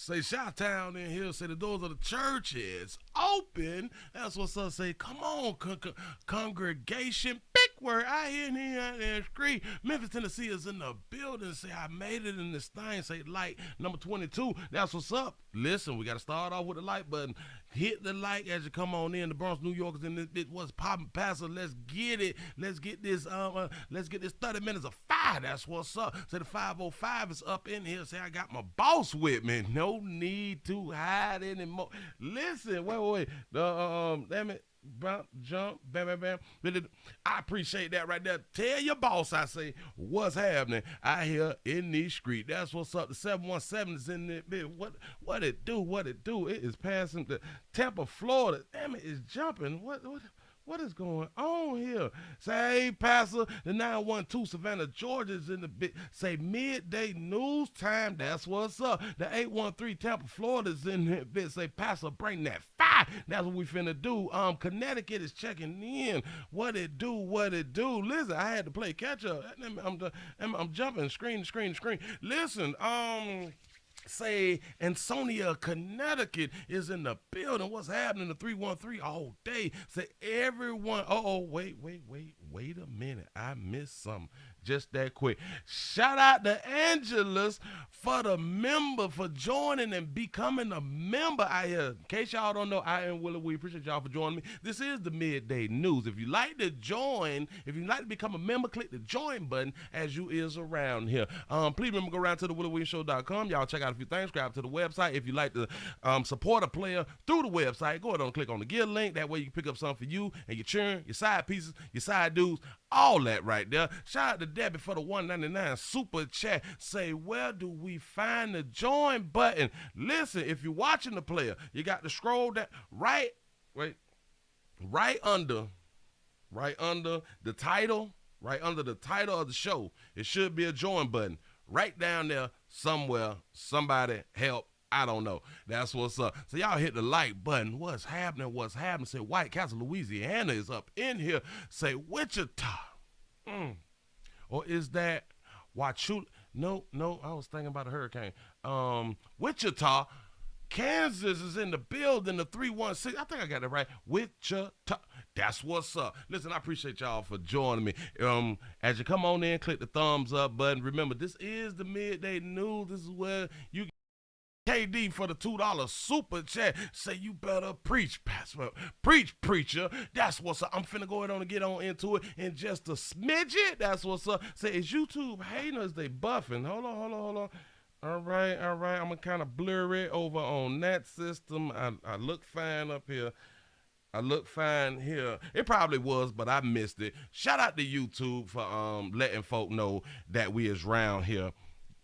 Say, Chi-Town in here. Say, the doors of the church is open. That's what's up. Say, come on, congregation. Big word. I hear here out there in the street. Memphis, Tennessee is in the building. Say, I made it in this thing. Say, light number 22. That's what's up. Listen, we got to start off with the like button. Hit the like as you come on in. The Bronx, New York is in this bit. What's poppin', Pastor? Let's get it. Let's get this 30 minutes of fire. That's what's up. Say the 505 is up in here. Say I got my boss with me. No need to hide anymore. Listen, wait. Damn it. Jump, bam. I appreciate that right there. Tell your boss, I say, what's happening out here in these streets. That's what's up. The 717 is in there. What it do? It is passing the Tampa, Florida. Damn it, it's jumping. What is going on here? Say, hey, Pastor, the 912 Savannah, Georgia is in the bit. Say, midday news time. That's what's up. The 813 Tampa, Florida is in that bit. Say, Pastor, bring that fire. That's what we finna do. Connecticut is checking in. What it do? Listen, I had to play catch up. I'm jumping screen. Listen, say Ansonia, Connecticut is in the building. What's happening? The 313 all day. Say everyone. Wait a minute. I missed something. Just that quick. Shout out to Angelus for the member, for joining and becoming a member out here. In case y'all don't know, I am Willie. We appreciate y'all for joining me. This is the Midday News. If you like to join, if you like to become a member, click the join button as you is around here. Please remember, go around to the WillieWilliamsShow.com. Y'all check out a few things. Subscribe to the website. If you like to support a player through the website, go ahead and click on the Give link. That way you can pick up something for you and your churn, your side pieces, your side dudes, all that right there. Shout out to Debbie for the $1.99 super chat. Say, where do we find the join button? Listen, if you're watching the player, you got to scroll down right under the title, right under the title of the show. It should be a join button. Right down there somewhere, somebody help. I don't know. That's what's up. So y'all hit the like button. What's happening? Say White Castle, Louisiana is up in here. Say Wichita. Or is that Wachula? No, I was thinking about a hurricane. Wichita, Kansas is in the building, the 316. I think I got it right. Wichita. That's what's up. Listen, I appreciate y'all for joining me. As you come on in, click the thumbs up button. Remember, this is the Midday News. This is where you KD for the $2 super chat. Say you better preach, Pastor. Preach, preacher. That's what's up. I'm finna go ahead on and get on into it in just a smidget. That's what's up. Say, is YouTube haters, they buffing? Hold on. All right. I'm gonna kind of blur it over on that system. I look fine up here. I look fine here. It probably was, but I missed it. Shout out to YouTube for letting folk know that we is round here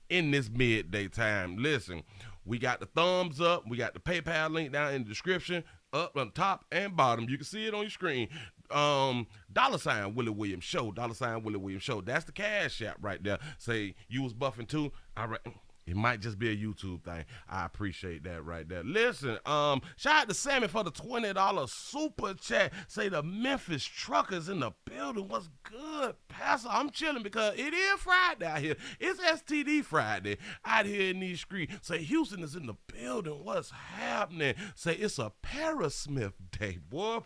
in this midday time. Listen, we got the thumbs up. We got the PayPal link down in the description, up on top and bottom. You can see it on your screen. $ Willie Williams Show. $ Willie Williams Show. That's the cash app right there. Say you was buffing too. All right. It might just be a YouTube thing. I appreciate that right there. Listen, shout out to Sammy for the $20 super chat. Say the Memphis truckers in the building. What's good, Pastor? I'm chilling because it is Friday out here. It's STD Friday out here in these streets. Say Houston is in the building. What's happening? Say it's a Parasmith Day. Boy.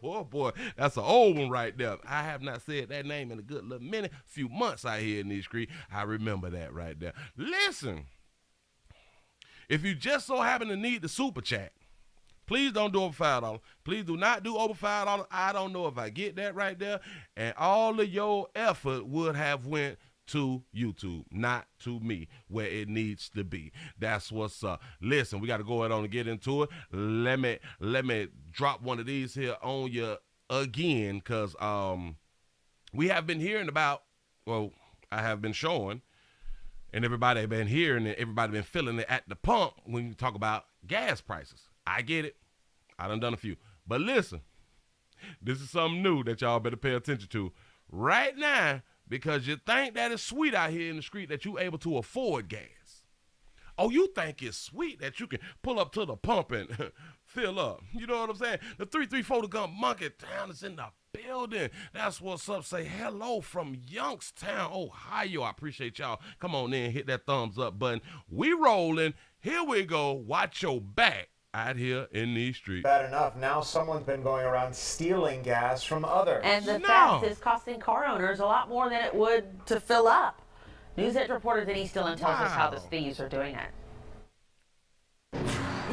That's an old one right there. I have not said that name in a good little minute. Few months out here in these streets. I remember that right there. Listen. If you just so happen to need the super chat, please don't do over $5. Please do not do over $5. I don't know if I get that right there. And all of your effort would have went to YouTube, not to me, where it needs to be. That's what's up. Listen, we got to go ahead on and get into it. Let me drop one of these here on you again, because we have been hearing about, well, I have been showing, and everybody been hearing it, everybody been feeling it at the pump when you talk about gas prices. I get it. I done a few. But listen, this is something new that y'all better pay attention to right now, because you think that it's sweet out here in the street that you able to afford gas. Oh, you think it's sweet that you can pull up to the pump and fill up. You know what I'm saying? The 334 to Gun Monkey Town is in the building. That's what's up. Say hello from Youngstown, Ohio. I appreciate y'all. Come on in, hit that thumbs up button. We rolling Here we go. Watch your back out here in these streets. Bad enough. Now someone's been going around stealing gas from others. And the theft is costing car owners a lot more than it would to fill up. News Edge reporter Denise Dillon tells us how the thieves are doing it.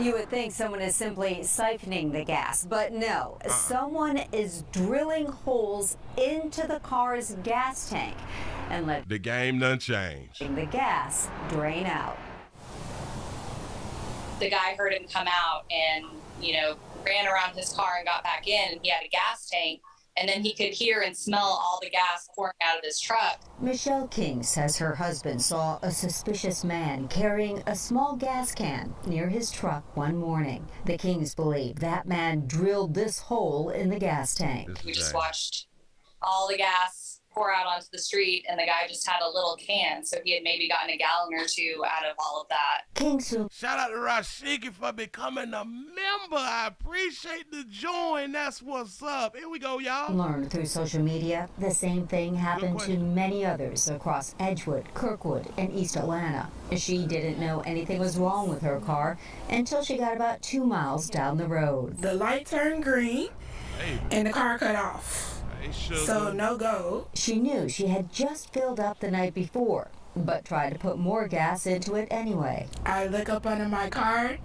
You would think someone is simply siphoning the gas, but no. Someone is drilling holes into the car's gas tank and letting the game done changed. The gas drain out. The guy heard him come out and, ran around his car and got back in, and he had a gas tank. And then he could hear and smell all the gas pouring out of his truck. Michelle King says her husband saw a suspicious man carrying a small gas can near his truck one morning. The Kings believe that man drilled this hole in the gas tank. We just watched all the gas pour out onto the street, and the guy just had a little can, so he had maybe gotten a gallon or two out of all of that. Shout out to Rashiki for becoming a member. I appreciate the join. That's what's up. Here we go, y'all. Learned through social media, the same thing happened to many others across Edgewood, Kirkwood, and East Atlanta. She didn't know anything was wrong with her car until she got about 2 miles down the road. The light turned green, and the car cut off. So no go. She knew she had just filled up the night before, but tried to put more gas into it anyway. I look up under my car.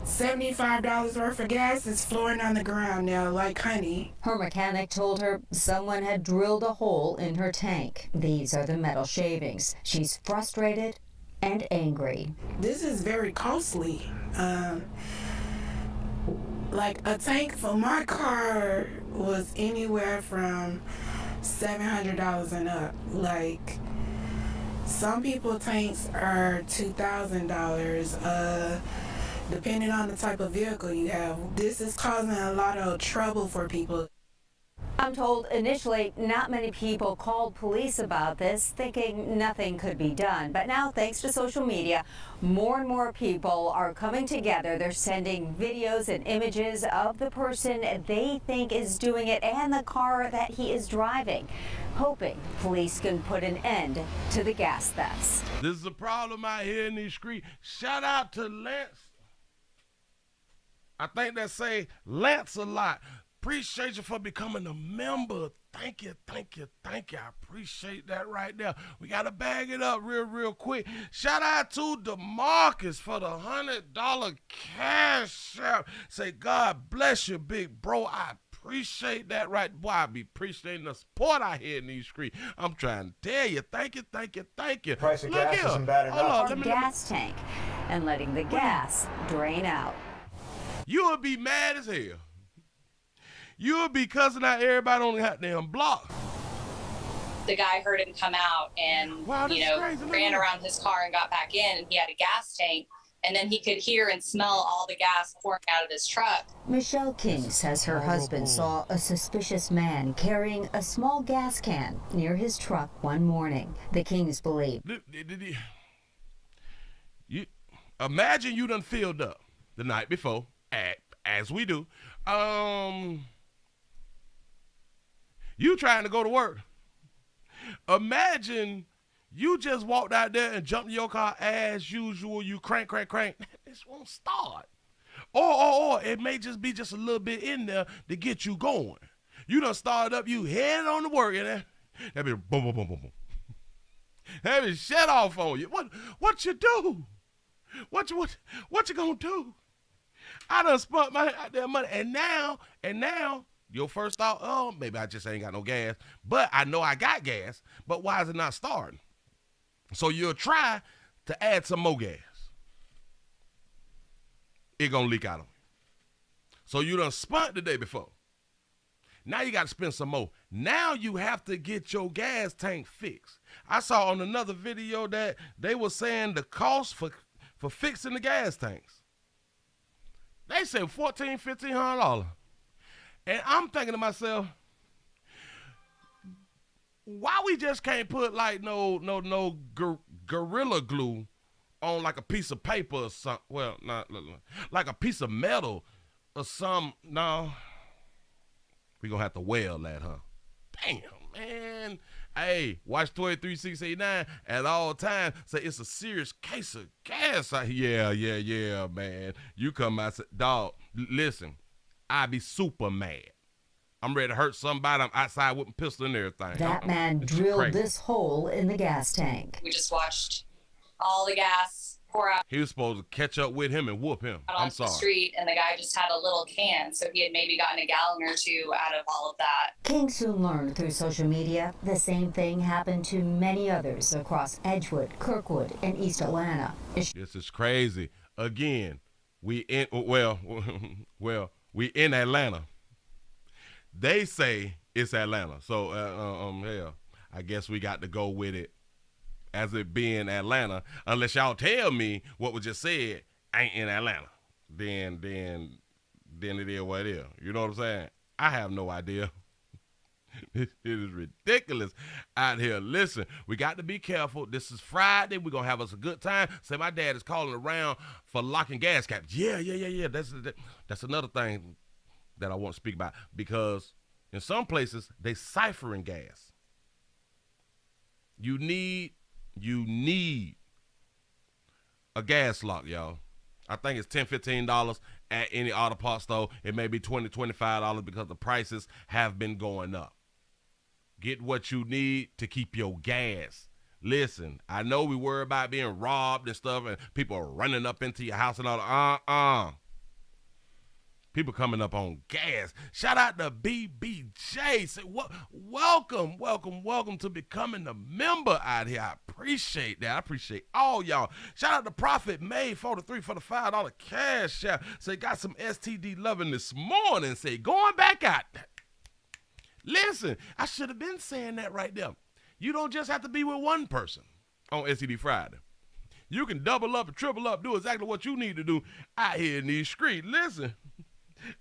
$75 worth of gas is flowing on the ground now like honey. Her mechanic told her someone had drilled a hole in her tank. These are the metal shavings. She's frustrated and angry. This is very costly. Like a tank for my car was anywhere from $700 and up. Like, some people tanks are $2,000, depending on the type of vehicle you have. This is causing a lot of trouble for people. I'm told initially not many people called police about this, thinking nothing could be done. But now, thanks to social media, more and more people are coming together. They're sending videos and images of the person they think is doing it and the car that he is driving, hoping police can put an end to the gas thefts. This is a problem out here in these streets. Shout out to Lance. I think they say Lance a lot. Appreciate you for becoming a member. Thank you, thank you, thank you. I appreciate that right there. We got to bag it up real quick. Shout out to DeMarcus for the $100 cash out. Say, God bless you, big bro. I appreciate that right. Boy, I be appreciating the support out here in these streets. I'm trying to tell you. Thank you, thank you, thank you. Price of gas isn't bad enough. Gas tank and letting the gas drain out. You would be mad as hell. You would be cussing out everybody on the goddamn block. The guy heard him come out and, ran around his car and got back in, and he had a gas tank. And then he could hear and smell all the gas pouring out of his truck. Michelle King says her husband saw a suspicious man carrying a small gas can near his truck one morning. The Kings believe. Imagine you done filled up the night before, as we do. You trying to go to work. Imagine you just walked out there and jumped in your car as usual. You crank. This won't start. Or it may just be just a little bit in there to get you going. You done started up, you head on to work, and that be boom. That be shut off on you. What you do? What you gonna do? I done spent my goddamn money, and now, your first thought, oh, maybe I just ain't got no gas, but I know I got gas, but why is it not starting? So you'll try to add some more gas. It gonna leak out on you. So you done spent the day before. Now you gotta spend some more. Now you have to get your gas tank fixed. I saw on another video that they were saying the cost for fixing the gas tanks. They said $1,400, $1,500. And I'm thinking to myself, why we just can't put like no Gorilla Glue on like a piece of paper or something? Well, not like a piece of metal or something. No, we gonna have to weld that, huh? Damn, man. Hey, watch 2369 at all times. Say it's a serious case of gas out here. Yeah, man. You come out, say, dog, listen, I be super mad. I'm ready to hurt somebody. I'm outside with a pistol and everything. That man drilled this hole in the gas tank. We just watched all the gas pour out. He was supposed to catch up with him and whoop him. I'm sorry. The street, and the guy just had a little can, so he had maybe gotten a gallon or two out of all of that. King soon learned through social media the same thing happened to many others across Edgewood, Kirkwood, and East Atlanta. This is crazy. Again, we in Atlanta. They say it's Atlanta, so hell, I guess we got to go with it as it being Atlanta. Unless y'all tell me what was just said ain't in Atlanta, then it is what it is. You know what I'm saying? I have no idea. It is ridiculous out here. Listen, we got to be careful. This is Friday. We're going to have us a good time. Say my dad is calling around for locking gas caps. Yeah. That's another thing that I want to speak about, because in some places they ciphering gas. You need a gas lock, y'all. I think it's $10, $15 at any auto parts store. It may be $20, $25 because the prices have been going up. Get what you need to keep your gas. Listen, I know we worry about being robbed and stuff and people running up into your house and all. People coming up on gas. Shout out to BBJ. Say, welcome to becoming a member out here. I appreciate that. I appreciate all y'all. Shout out to Prophet May 43 for the $5 cash out. Say, got some STD loving this morning. Say, going back out. Listen, I should have been saying that right there. You don't just have to be with one person on STD Friday. You can double up and triple up, do exactly what you need to do out here in these streets. Listen,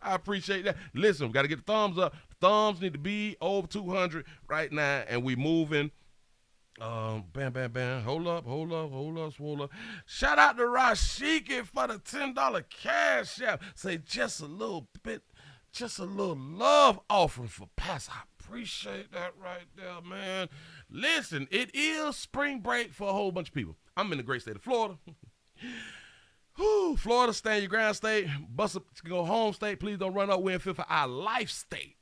I appreciate that. Listen, we got to get the thumbs up. Thumbs need to be over 200 right now, and we moving. Bam. Hold up, swole. Shout out to Rashiki for the $10 cash out. Say just a little love offering for Pastor. I appreciate that right there, man. Listen, it is spring break for a whole bunch of people. I'm in the great state of Florida. Florida, stand your ground state. Bust up, go home state. Please don't run up wind field for our life state.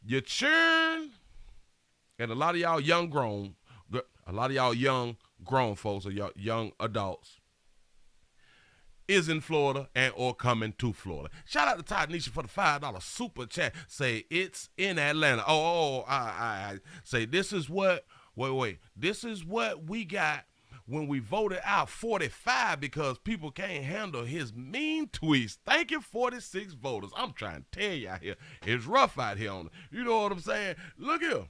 Your churn, and a lot of y'all young grown folks or y'all young adults is in Florida and or coming to Florida. Shout out to Todd Nisha for the $5 super chat. Say it's in Atlanta. I say this is what this is what we got when we voted out 45 because people can't handle his mean tweets. Thank you, 46 voters. I'm trying to tell you out here, it's rough out here on it. You know what I'm saying? Look here.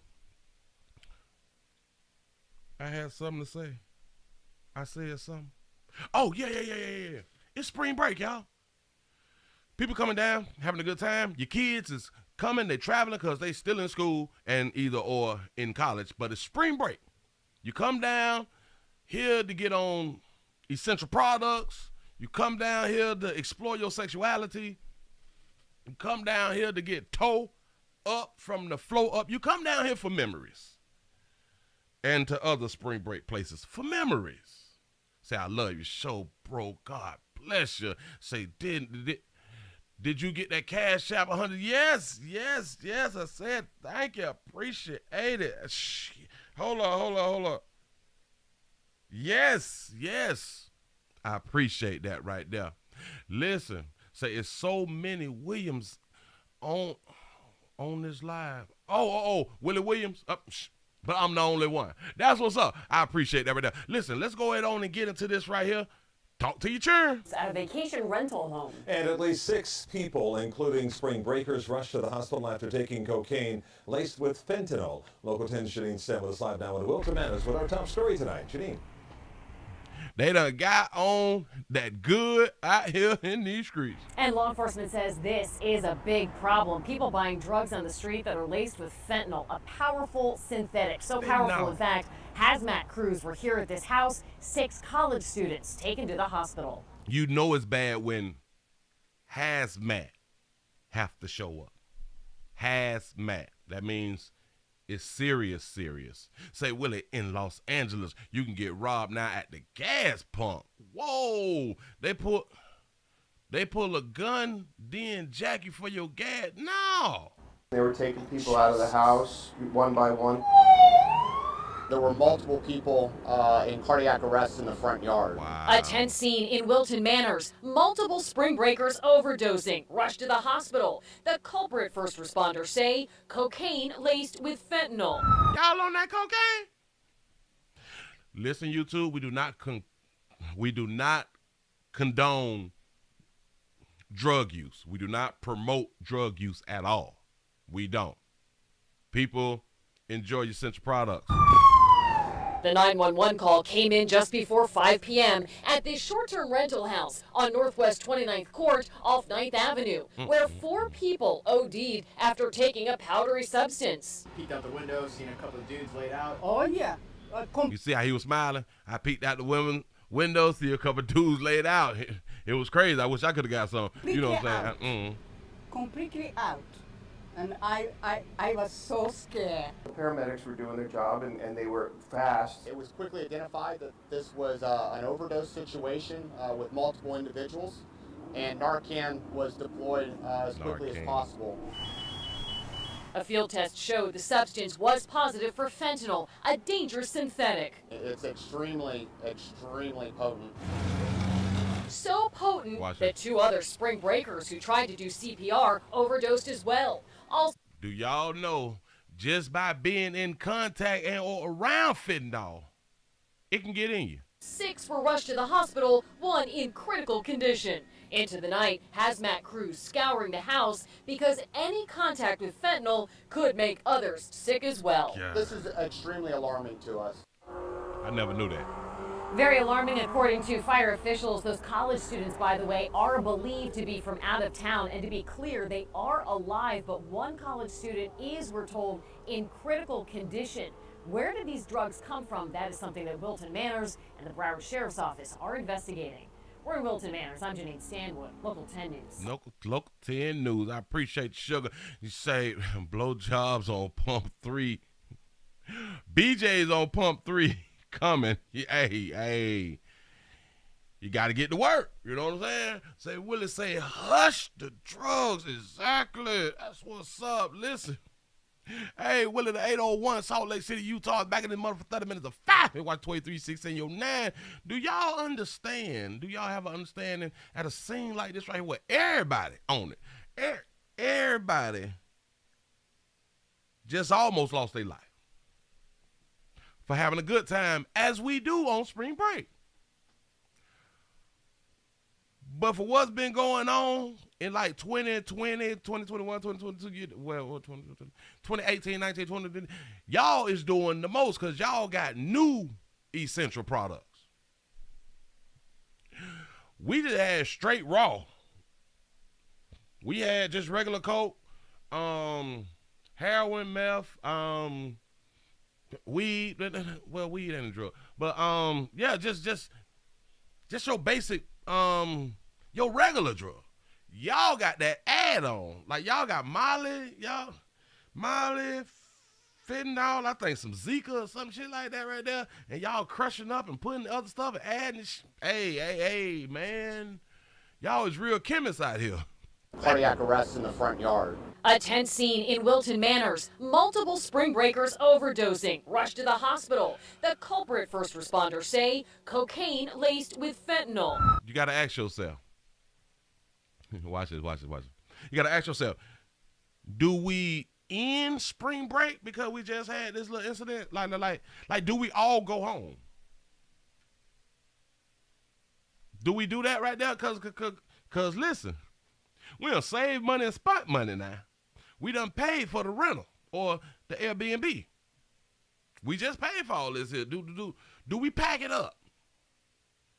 I had something to say. I said something. Oh, yeah. It's spring break, y'all. People coming down, having a good time. Your kids is coming, they traveling because they still in school and either or in college, but it's spring break. You come down here to get on essential products. You come down here to explore your sexuality. You come down here to get toe up from the flow up. You come down here for memories. And to other spring break places for memories. Say, I love you so, bro. God bless you. Say, did you get that cash app 100? Yes. I said, thank you. Appreciate it. Hold on. Yes. I appreciate that right there. Listen, say it's so many Williams on this live. Willie Williams. But I'm the only one. That's what's up. I appreciate that right there. Listen, let's go ahead on and get into this right here. Talk to your churn. At a vacation rental home. And at least 6 people, including spring breakers, rushed to the hospital after taking cocaine laced with fentanyl. Local 10's Janine Stem with us live now with Will Tremendous with our top story tonight. Janine. They done got on that good out here in these streets. And law enforcement says this is a big problem. People buying drugs on the street that are laced with fentanyl, a powerful synthetic. So powerful, in fact, hazmat crews were here at this house. 6 college students taken to the hospital. You know it's bad when hazmat have to show up. Hazmat. That means It's serious, serious. Say, Willie, in Los Angeles, you can get robbed now at the gas pump. Whoa. They pull a gun, then jack you for your gas. No. They were taking people out of the house one by one. There were multiple people in cardiac arrest in the front yard. Wow. A tense scene in Wilton Manors. Multiple spring breakers overdosing, rushed to the hospital. The culprit, first responders say, cocaine laced with fentanyl. Y'all on that cocaine? Listen, YouTube, we do not condone drug use. We do not promote drug use at all. We don't. People, enjoy your essential products. The 911 call came in just before 5 p.m. at this short-term rental house on Northwest 29th Court off 9th Avenue, where 4 people OD'd after taking a powdery substance. Peeked out the window, seen a couple of dudes laid out. Oh, yeah. You see how he was smiling? I peeked out the window, see a couple of dudes laid out. It was crazy. I wish I could have got some. You know what I'm saying? Completely out. And I was so scared. The paramedics were doing their job and they were fast. It was quickly identified that this was an overdose situation with multiple individuals, and Narcan was deployed as quickly as possible. A field test showed the substance was positive for fentanyl, a dangerous synthetic. It's extremely, extremely potent. So potent that 2 other spring breakers who tried to do CPR overdosed as well. Do y'all know just by being in contact and or around fentanyl, it can get in you? 6 were rushed to the hospital, 1 in critical condition. Into the night, hazmat crews scouring the house because any contact with fentanyl could make others sick as well. Yeah. This is extremely alarming to us. I never knew that. Very alarming, according to fire officials. Those college students, by the way, are believed to be from out of town. And to be clear, they are alive, but 1 college student is, we're told, in critical condition. Where did these drugs come from? That is something that Wilton Manors and the Broward Sheriff's Office are investigating. We're in Wilton Manors. I'm Janine Stanwood, Local 10 News. Local 10 News. I appreciate sugar. You say blowjobs on pump 3. BJ's on pump 3. Coming. Hey. You got to get to work. You know what I'm saying? Say, Willie, say, hush the drugs. Exactly. That's what's up. Listen. Hey, Willie, the 801 Salt Lake City, Utah, back in the month for 30 minutes of 5. And watch 2316 your 9. Do y'all understand? Do y'all have an understanding at a scene like this right here where everybody on it? Everybody just almost lost their life for having a good time, as we do on spring break. But for what's been going on in like 2020, 2021, 2022, 2018, 19, 20, y'all is doing the most because y'all got new essential products. We just had straight raw. We had just regular coke, heroin, meth, weed. Well, weed ain't a drug, but yeah, just your basic your regular drug. Y'all got that add-on. Like y'all got Molly, fentanyl, I think some Zika or some shit like that right there. And y'all crushing up and putting other stuff and adding hey, man. Y'all is real chemists out here. Cardiac arrest in the front yard. A tense scene in Wilton Manors. Multiple spring breakers overdosing, rushed to the hospital. The culprit, first responders say, cocaine laced with fentanyl. You got to ask yourself. Watch this. You got to ask yourself, do we end spring break because we just had this little incident? Like, do we all go home? Do we do that right there? Cause listen, we done save money and spent money now. We done paid for the rental or the Airbnb. We just paid for all this here. Do we pack it up?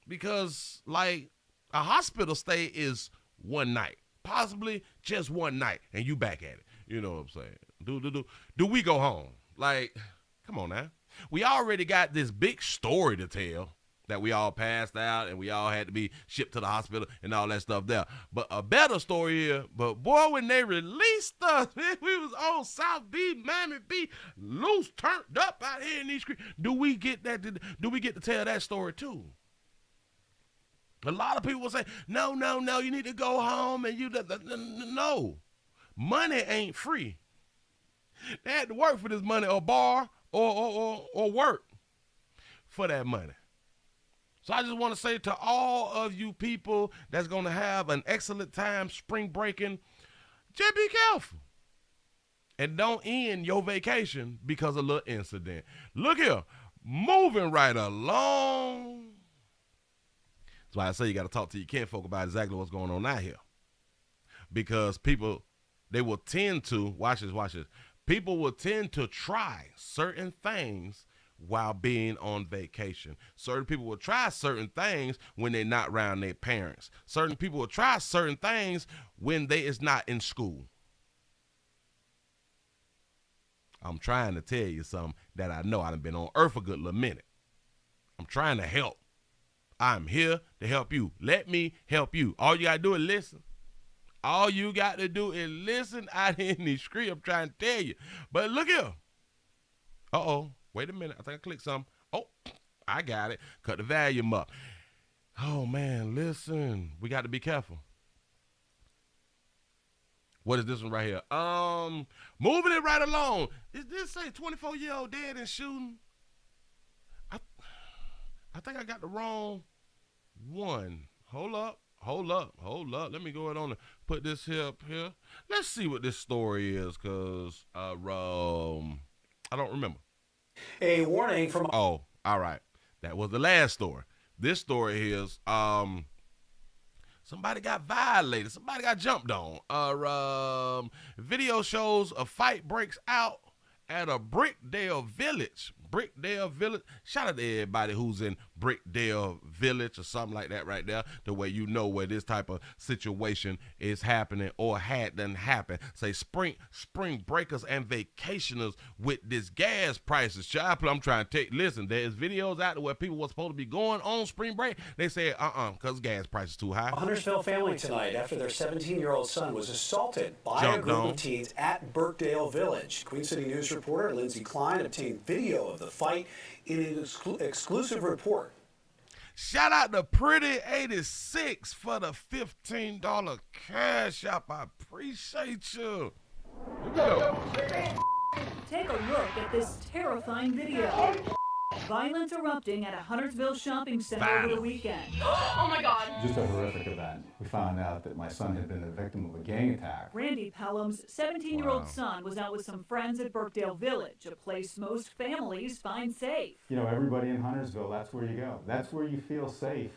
Because like a hospital stay is one night, possibly just one night, and you back at it. You know what I'm saying? Do we go home? Like, come on now. We already got this big story to tell that we all passed out and we all had to be shipped to the hospital and all that stuff there. But a better story here, but boy, when they released us, man, we was on South Beach, Miami Beach, loose, turned up out here in these streets. Do we get to tell that story too? A lot of people will say, no, you need to go home and no. Money ain't free. They had to work for this money or bar or work for that money. So I just want to say to all of you people that's going to have an excellent time spring breaking, just be careful. And don't end your vacation because of a little incident. Look here, moving right along. That's why I say you got to talk to your kinfolk about exactly what's going on out here. Because people, they will tend to, watch this. People will tend to try certain things while being on vacation. Certain people will try certain things when they're not around their parents. Certain people will try certain things when they is not in school. I'm trying to tell you something that I know. I've been on earth a good little minute. I'm trying to help. I'm here to help you. Let me help you. All you got to do is listen. All you got to do is listen out here in the street. I'm trying to tell you. But look here. Uh-oh. Wait a minute. I think I clicked something. Oh, I got it. Cut the volume up. Oh, man, listen. We got to be careful. What is this one right here? Moving it right along. Is this say 24-year-old dead in shooting? I think I got the wrong one. Hold up. Let me go ahead on and put this here up here. Let's see what this story is, because I don't remember. A warning from... Oh, all right. That was the last story. This story is somebody got violated. Somebody got jumped on. Video shows a fight breaks out at a Brickdale Village. Shout out to everybody who's in Brickdale Village or something like that right there, the way you know where this type of situation is happening or had done happen. Say spring breakers and vacationers with this gas prices. I'm trying to listen, there's videos out there where people were supposed to be going on spring break. They said, because gas prices too high. A Huntersville family tonight after their 17-year-old son was assaulted by a group of teens at Birkdale Village. Queen City News reporter Lindsay Klein obtained video of the fight in an exclusive report. Shout out to Pretty 86 for the $15 cash app. I appreciate you. Here we go. Take a look at this terrifying video. Violence erupting at a Huntersville shopping center over the weekend. Oh my God. Just a horrific event. We found out that my son had been the victim of a gang attack. Randy Pelham's 17-year-old son was out with some friends at Birkdale Village, a place most families find safe. You know, everybody in Huntersville, that's where you go. That's where you feel safe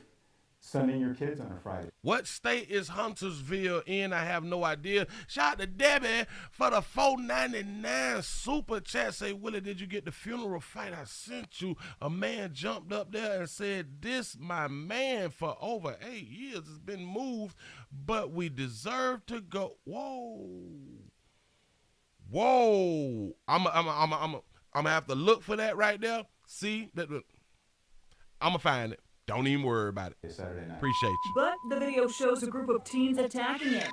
sending your kids on a Friday. What state is Huntersville in? I have no idea. Shout out to Debbie for the $4.99 super chat. Say, Willie, did you get the funeral fight I sent you? A man jumped up there and said, this my man for over 8 years has been moved, but we deserve to go. Whoa. I'm gonna have to look for that right there. See that? I'm gonna find it. Don't even worry about it. Saturday night. Appreciate you. But the video shows a group of teens attacking him,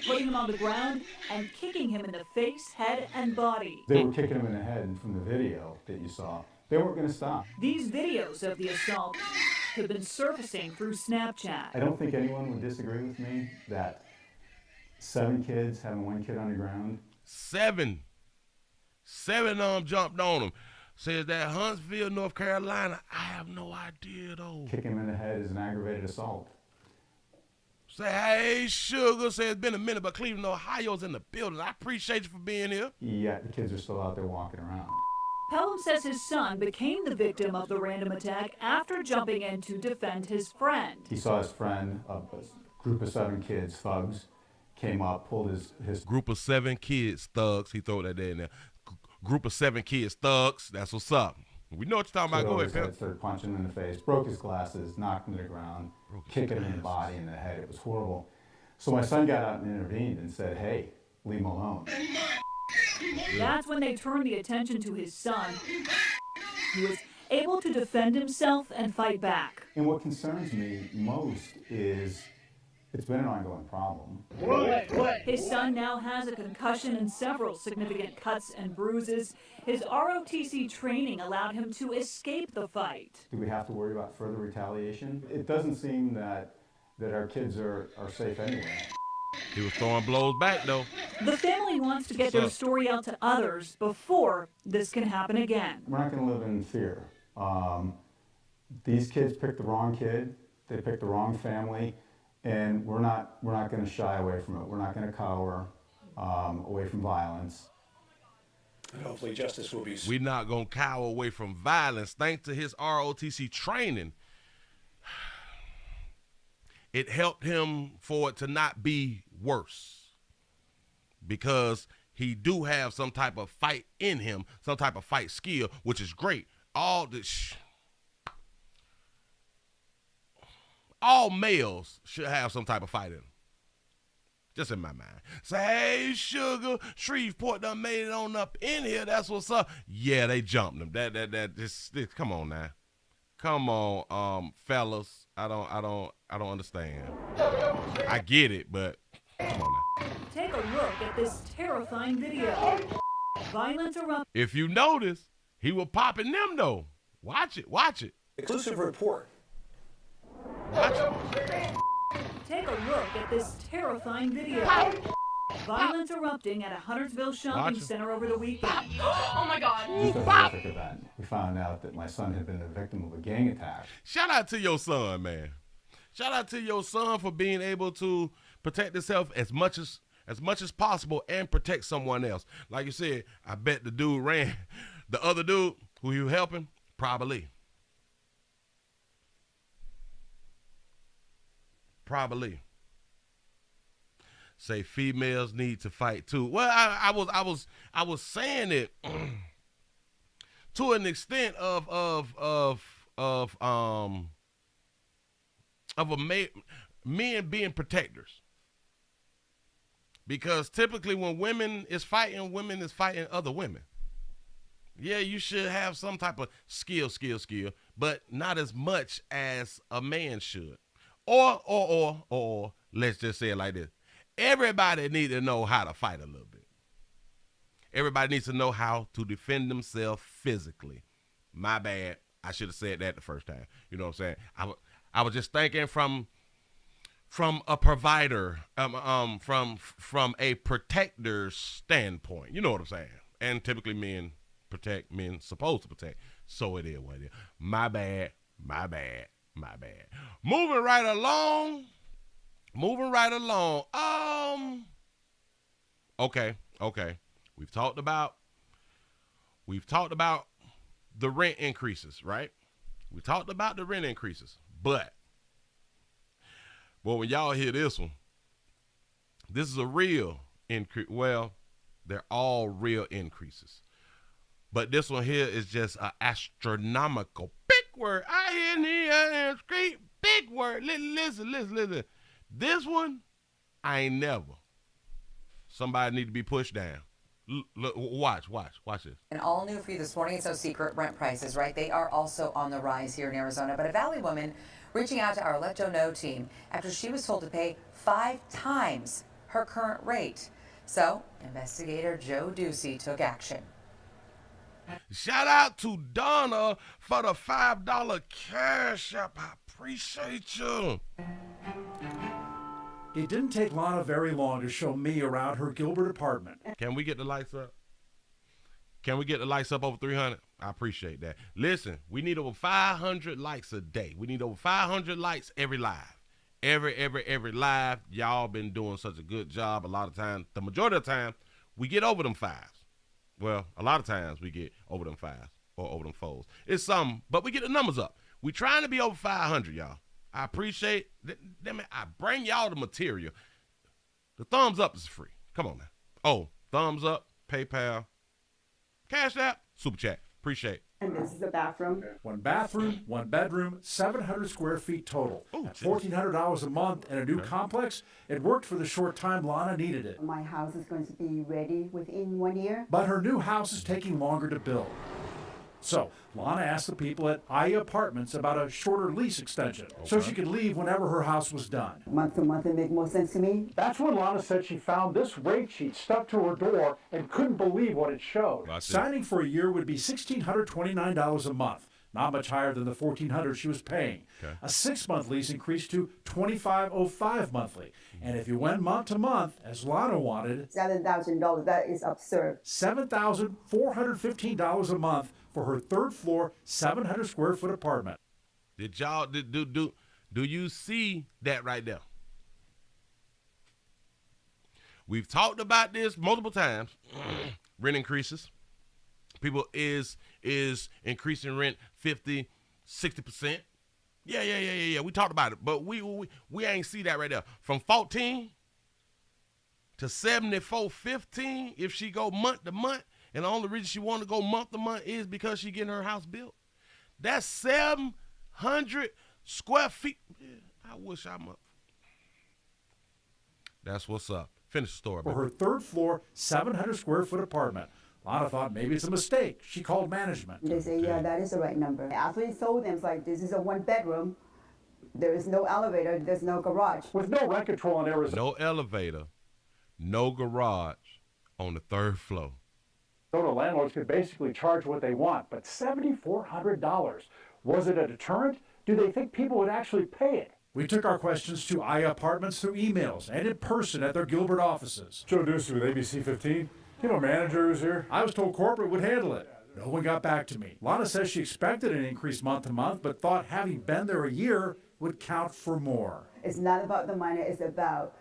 putting him on the ground and kicking him in the face, head, and body. They were kicking him in the head, and from the video that you saw, they weren't going to stop. These videos of the assault have been surfacing through Snapchat. I don't think anyone would disagree with me that 7 kids having 1 kid on the ground. 7 of them jumped on him. Says that Huntsville, North Carolina. I have no idea, though. Kick him in the head is an aggravated assault. Say, hey, Sugar. Say, it's been a minute, but Cleveland, Ohio's in the building. I appreciate you for being here. Yeah, the kids are still out there walking around. Pelham says his son became the victim of the random attack after jumping in to defend his friend. He saw his friend, a group of 7 kids, thugs, came up, pulled his... Group of 7 kids, thugs. He threw that there in there. Group of 7 kids, thugs. That's what's up. We know what you're talking about. Go ahead, Pimp. Started punching him in the face, broke his glasses, knocked him to the ground, kicking him in the body and the head. It was horrible. So my son got out and intervened and said, hey, leave him alone. That's when they turned the attention to his son, who was able to defend himself and fight back. And what concerns me most is it's been an ongoing problem. His son now has a concussion and several significant cuts and bruises. His ROTC training allowed him to escape the fight. Do we have to worry about further retaliation? It doesn't seem that our kids are safe anyway. He was throwing blows back, though. The family wants to get their story out to others before this can happen again. We're not going to live in fear. These kids picked the wrong kid. They picked the wrong family. And we're not going to shy away from it. We're not going to cower away from violence. And hopefully justice will be... We're not going to cower away from violence. Thanks to his ROTC training, it helped him for it to not be worse. Because he do have some type of fight in him, some type of fight skill, which is great. All males should have some type of fight in them. Just in my mind. Say, hey, Sugar, Shreveport done made it on up in here. That's what's up. Yeah, they jumped him. Just come on now. Come on, fellas. I don't understand. I get it, but come on now. Take a look at this terrifying video. Violent eruption. If you notice, he was popping them though. Watch it. Exclusive report. Take a look at this terrifying video. Violence erupting at a Huntersville shopping center over the weekend. Oh my God. Just a horrific event. We found out that my son had been the victim of a gang attack. Shout out to your son, man. Shout out to your son for being able to protect himself as much as possible and protect someone else. Like you said, I bet the dude ran. The other dude who he was helping, probably. Say females need to fight too. Well, I was saying it to an extent of men being protectors. Because typically when women is fighting other women. Yeah, you should have some type of skill, but not as much as a man should. Or let's just say it like this. Everybody needs to know how to fight a little bit. Everybody needs to know how to defend themselves physically. My bad. I should have said that the first time. You know what I'm saying? I was just thinking from a provider, from a protector's standpoint. You know what I'm saying? And typically men protect men supposed to protect. So it is what it is. My bad. Moving right along. Okay. We've talked about the rent increases, right? We talked about the rent increases, but when y'all hear this one, this is a real increase. Well, they're all real increases, but this one here is just an astronomical big word. I hear the street big word. Listen. This one, I ain't never. Somebody need to be pushed down. Look, watch this. And all new for you this morning, it's no secret, rent prices, right? They are also on the rise here in Arizona. But a Valley woman reaching out to our Let Joe Know team after she was told to pay 5 times her current rate. So, investigator Joe Ducey took action. Shout out to Donna for the $5 cash app. I appreciate you. It didn't take Lana very long to show me around her Gilbert apartment. Can we get the lights up? Can we get the lights up over 300? I appreciate that. Listen, we need over 500 likes a day. We need over 500 likes every live. Every live. Y'all been doing such a good job. A lot of times, the majority of the time, we get over them 5s. Well, a lot of times we get over them 5s or over them 4s. It's some, but we get the numbers up. We trying to be over 500, y'all. I appreciate that. I bring y'all the material. The thumbs up is free. Come on now. Oh, thumbs up, PayPal, Cash App, Super Chat. Appreciate it. And this is the bathroom. 1 bathroom, 1 bedroom, 700 square feet total. At $1,400 a month and a new complex, it worked for the short time Lana needed it. My house is going to be ready within 1 year. But her new house is taking longer to build. So Lana asked the people at IA Apartments about a shorter lease extension so she could leave whenever her house was done. Month to month, it make more sense to me. That's when Lana said she found this rate sheet stuck to her door and couldn't believe what it showed. Signing for a year would be $1,629 a month, not much higher than the $1,400 she was paying. A 6-month lease increased to $2,505 monthly. And if you went month to month, as Lana wanted, $7,000, that is absurd. $7,415 a month for her 3rd floor, 700 square foot apartment. Did y'all, do you see that right there? We've talked about this multiple times. Rent increases. People is increasing rent 50, 60%. Yeah. We talked about it, but we ain't see that right there. From 14 to 74.15 if she go month to month, and the only reason she want to go month to month is because she getting her house built. That's 700 square feet. Yeah, I wish I'm up. That's what's up. Finish the story. For her 3rd floor, 700 square foot apartment. Lana thought maybe it's a mistake. She called management. They say, yeah, that is the right number. After we told them, it's like, this is a 1-bedroom. There is no elevator. There's no garage. With no rent control in Arizona. No elevator, no garage on the 3rd floor. Landlords could basically charge what they want, but $7,400. Was it a deterrent? Do they think people would actually pay it? We took our questions to IA Apartments through emails and in person at their Gilbert offices. Joe Ducey with ABC 15. You know, manager who's here. I was told corporate would handle it. No one got back to me. Lana says she expected an increase month to month, but thought having been there a year would count for more. It's not about the money. It's about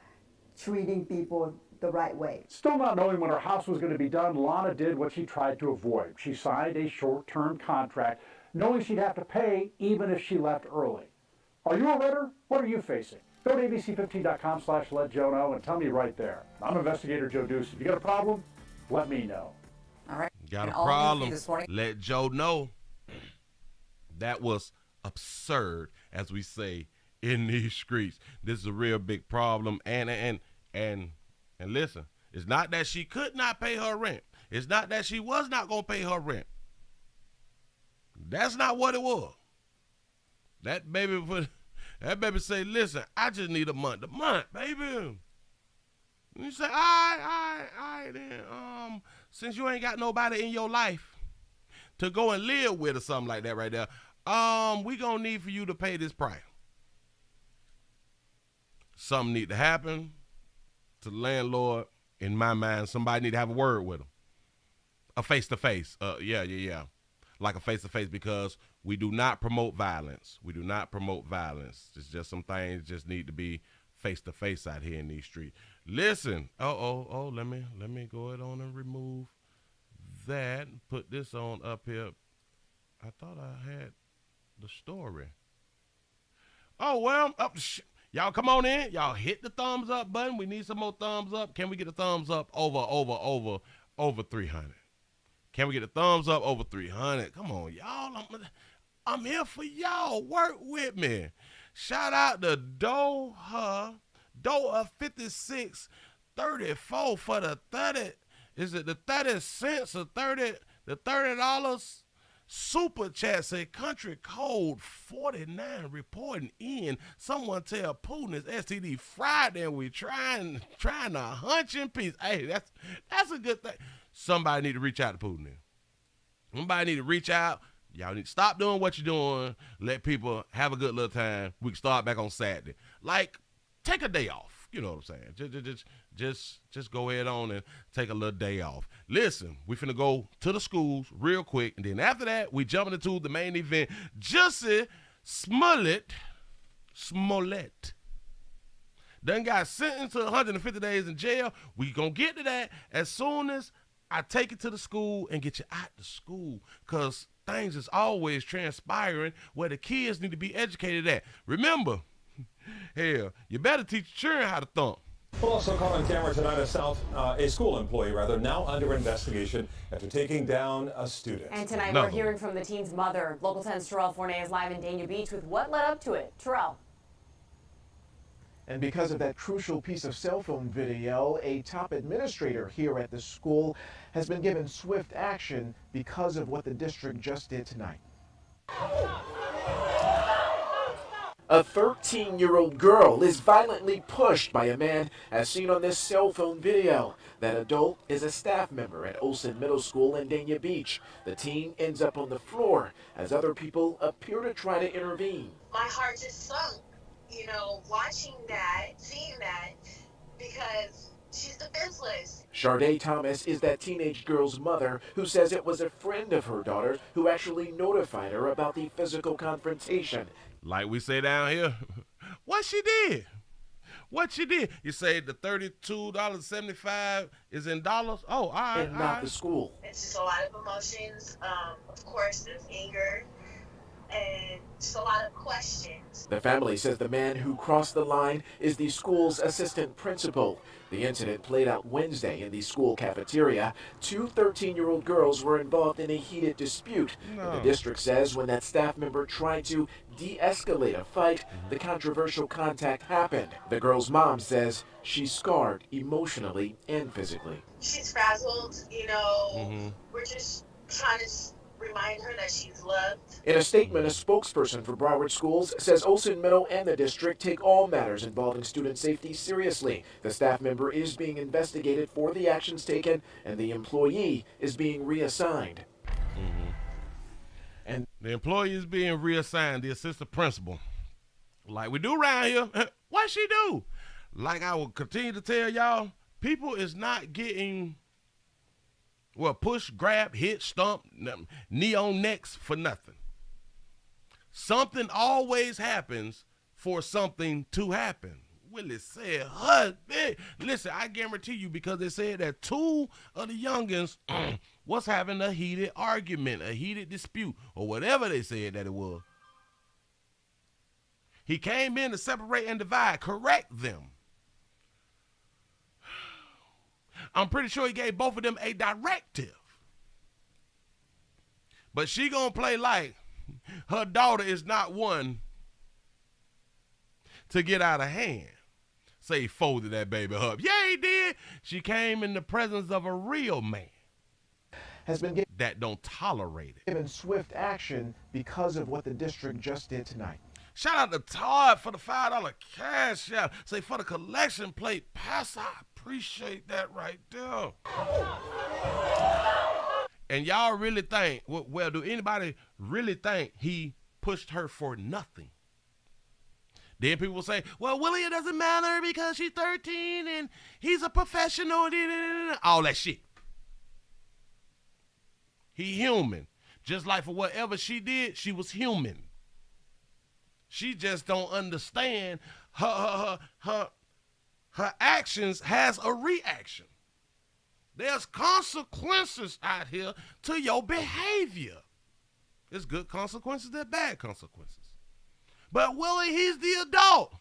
treating people the right way. Still not knowing when her house was going to be done, Lana did what she tried to avoid. She signed a short-term contract, knowing she'd have to pay even if she left early. Are you a renter? What are you facing? Go to abc15.com/letjoeknow and tell me right there. I'm investigator Joe Ducey. If you got a problem, let me know. All right. Got a problem? Let Joe know. That was absurd, as we say in these streets. This is a real big problem. And listen, it's not that she could not pay her rent. It's not that she was not going to pay her rent. That's not what it was. That baby say, listen, I just need a month to month, baby. And you say, all right, then, since you ain't got nobody in your life to go and live with or something like that right there, we gonna need for you to pay this price. Something need to happen to the landlord. In my mind, somebody need to have a word with him. A face-to-face. Yeah. Like a face-to-face, because we do not promote violence. We do not promote violence. It's just some things just need to be face-to-face out here in these streets. Listen. Let me go ahead on and remove that and put this on up here. I thought I had the story. Oh, well, y'all come on in. Y'all hit the thumbs up button. We need some more thumbs up. Can we get a thumbs up over 300? Can we get a thumbs up over 300? Come on, y'all. I'm here for y'all. Work with me. Shout out to Doha 5634 for the 30. Is it the 30 cents or the $30 super chat? Say country code 49 reporting in. Someone tell Putin it's STD Friday and we trying to hunch in peace. Hey, that's a good thing. Somebody need to reach out to Putin then. Somebody need to reach out. Y'all need to stop doing what you're doing. Let people have a good little time. We can start back on Saturday. Like, take a day off. You know what I'm saying? Just go ahead on and take a little day off. Listen, we finna go to the schools real quick, and then after that, we jumping into the main event. Jussie Smollett done got sentenced to 150 days in jail. We gonna get to that as soon as I take it to the school and get you out the school, because things is always transpiring where the kids need to be educated at. Remember, hell, you better teach your children how to thump. We'll also call on camera tonight a school employee, now under investigation after taking down a student. And tonight we're hearing from the teen's mother. Local 10's Terrell Fournier is live in Dania Beach with what led up to it. Terrell. And because of that crucial piece of cell phone video, a top administrator here at the school has been given swift action because of what the district just did tonight. A 13-year-old girl is violently pushed by a man as seen on this cell phone video. That adult is a staff member at Olsen Middle School in Dania Beach. The teen ends up on the floor as other people appear to try to intervene. My heart just sunk, you know, watching that, seeing that, because she's defenseless. Sharday Thomas is that teenage girl's mother who says it was a friend of her daughter's who actually notified her about the physical confrontation. Like we say down here, what she did? What she did? You say the $32.75 is in dollars? Oh, all right. And not the school. It's just a lot of emotions. Of course, there's anger and just a lot of questions. The family says the man who crossed the line is the school's assistant principal. The incident played out Wednesday in the school cafeteria. Two 13-year-old girls were involved in a heated dispute. And the district says when that staff member tried to de-escalate a fight, the controversial contact happened. The girl's mom says she's scarred emotionally and physically. She's frazzled, you know. We're just trying to remind her that she's loved. In a statement, a spokesperson for Broward Schools says Olsen Middle and the district take all matters involving student safety seriously. The staff member is being investigated for the actions taken, and the employee is being reassigned. And the employee is being reassigned, the assistant principal. Like we do around here. What she do? Like I will continue to tell y'all, people is not getting push, grab, hit, stomp, knee on necks for nothing. Something always happens for something to happen. Willie said, husband. Listen, I guarantee you, because they said that two of the youngins was having a heated argument, a heated dispute, or whatever they said that it was. He came in to separate and divide, correct them. I'm pretty sure he gave both of them a directive. But she gonna play like her daughter is not one to get out of hand. Say he folded that baby up. Yeah, he did. She came in the presence of a real man Has been that don't tolerate it. given swift action because of what the district just did tonight. Shout out to Todd for the $5 cash out. Say for the collection plate pass. I appreciate that right there. And y'all really think, well, do anybody really think he pushed her for nothing? Then people say, well, Willie, it doesn't matter because she's 13 and he's a professional. All that shit. He human. Just like for whatever she did, she was human. She just don't understand her actions has a reaction. There's consequences out here to your behavior. There's good consequences, there's bad consequences. But Willie, he's the adult.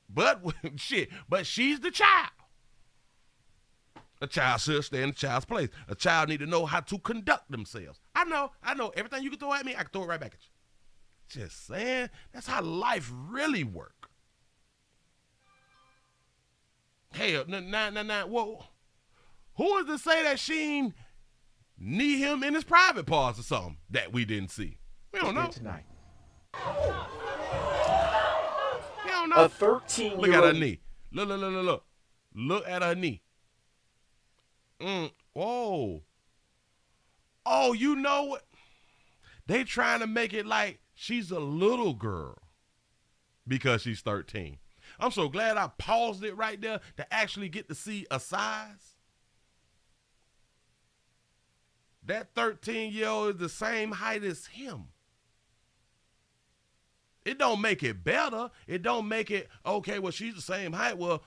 But she's the child. A child should stay in a child's place. A child need to know how to conduct themselves. I know. Everything you can throw at me, I can throw it right back at you. Just saying, that's how life really work. Hell, whoa. Who is to say that she knee him in his private parts or something that we didn't see? We don't know. Tonight. We don't know. A 13-year-old. Look at her knee. Look. Look at her knee. Whoa. Oh, you know what? They trying to make it like she's a little girl because she's 13. I'm so glad I paused it right there to actually get to see a size. That 13-year-old is the same height as him. It don't make it better. It don't make it, okay, well, she's the same height. Well,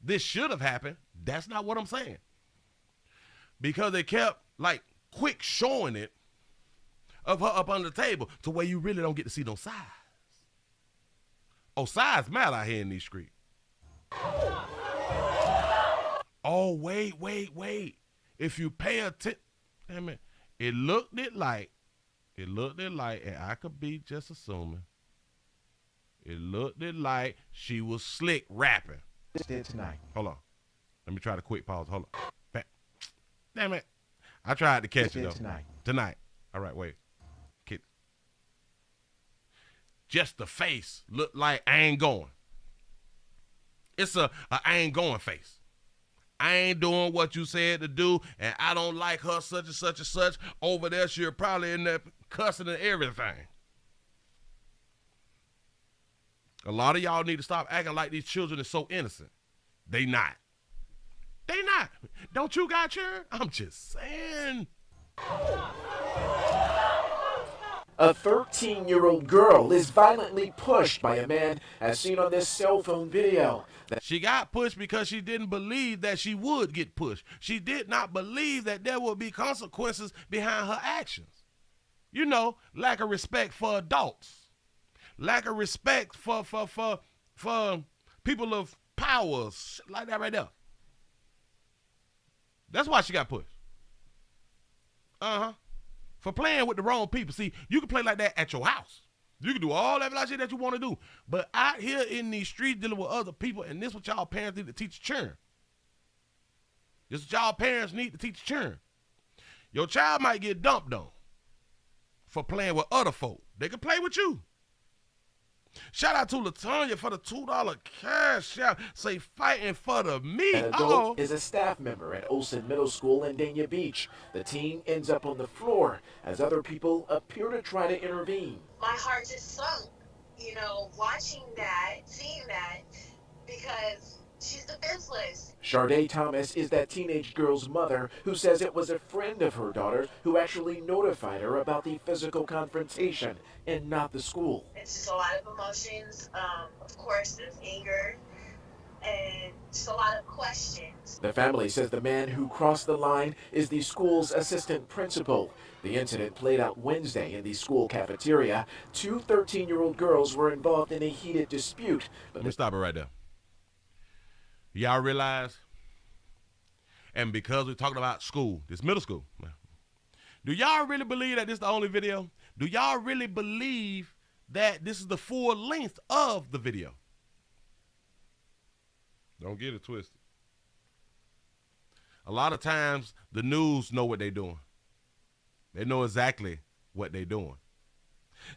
this should have happened. That's not what I'm saying. Because they kept, like, quick showing it of her up under the table to where you really don't get to see no size. Oh, size matter out here in these streets. Oh, wait. If you pay attention, damn it, it looked like, and I could be just assuming, It looked like she was slick rapping. Did tonight. Hold on. Let me try to quick pause. Hold on. Damn it. I tried to catch it though. Tonight. All right, wait. Kid. Just the face looked like I ain't going. It's a I ain't going face. I ain't doing what you said to do, and I don't like her such and such and such. Over there, she'll probably end up cussing and everything. A lot of y'all need to stop acting like these children are so innocent. They not. They not. Don't you got Shure? I'm just saying. A 13-year-old girl is violently pushed by a man as seen on this cell phone video. She got pushed because she didn't believe that she would get pushed. She did not believe that there would be consequences behind her actions. You know, lack of respect for adults. Lack of respect for people of power, shit like that right there. That's why she got pushed. For playing with the wrong people. See, you can play like that at your house. You can do all that shit that you want to do. But out here in these streets dealing with other people, and this is what y'all parents need to teach children. This is what y'all parents need to teach children. Your child might get dumped on for playing with other folk. They can play with you. Shout out to LaTanya for the $2 cash out. Say fighting for the meat. An adult is a staff member at Olsen Middle School in Dania Beach. The teen ends up on the floor as other people appear to try to intervene. My heart just sunk, watching that, seeing that, because she's defenseless. Sharday Thomas is that teenage girl's mother who says it was a friend of her daughter who actually notified her about the physical confrontation and not the school. It's just a lot of emotions. Of course, there's anger and just a lot of questions. The family says the man who crossed the line is the school's assistant principal. The incident played out Wednesday in the school cafeteria. Two 13-year-old girls were involved in a heated dispute. Let me stop it right there. Y'all realize, and because we're talking about school, this middle school, do y'all really believe that this is the only video? Do y'all really believe that this is the full length of the video? Don't get it twisted. A lot of times the news know what they're doing. They know exactly what they're doing.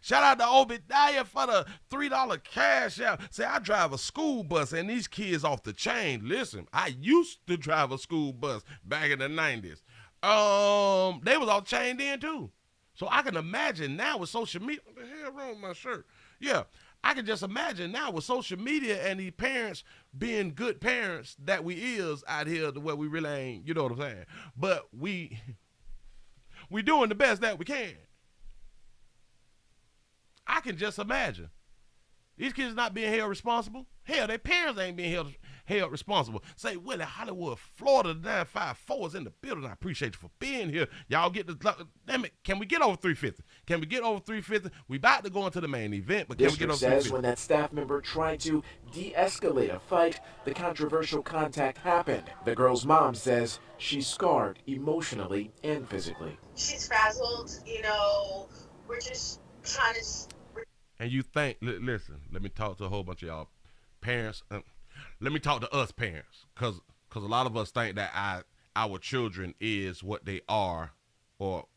Shout out to Obadiah for the $3 cash out. Say, I drive a school bus and these kids off the chain. Listen, I used to drive a school bus back in the 90s. They was all chained in too. So I can imagine now with social media. What the hell wrong with my shirt? Yeah, I can just imagine now with social media and these parents being good parents that we is out here to where we really ain't, you know what I'm saying? But we doing the best that we can. I can just imagine. These kids not being held responsible. Hell, their parents ain't being held responsible. Say, Willie, Hollywood, Florida, 954 is in the building. I appreciate you for being here. Y'all get the, damn it, can we get over 350? Can we get over 350? We about to go into the main event, but can we get over 350? Says when that staff member tried to de-escalate a fight, the controversial contact happened. The girl's mom says she's scarred emotionally and physically. She's frazzled, we're just trying to... And you think, listen, let me talk to a whole bunch of y'all parents. Let me talk to us parents, because a lot of us think that our children is what they are or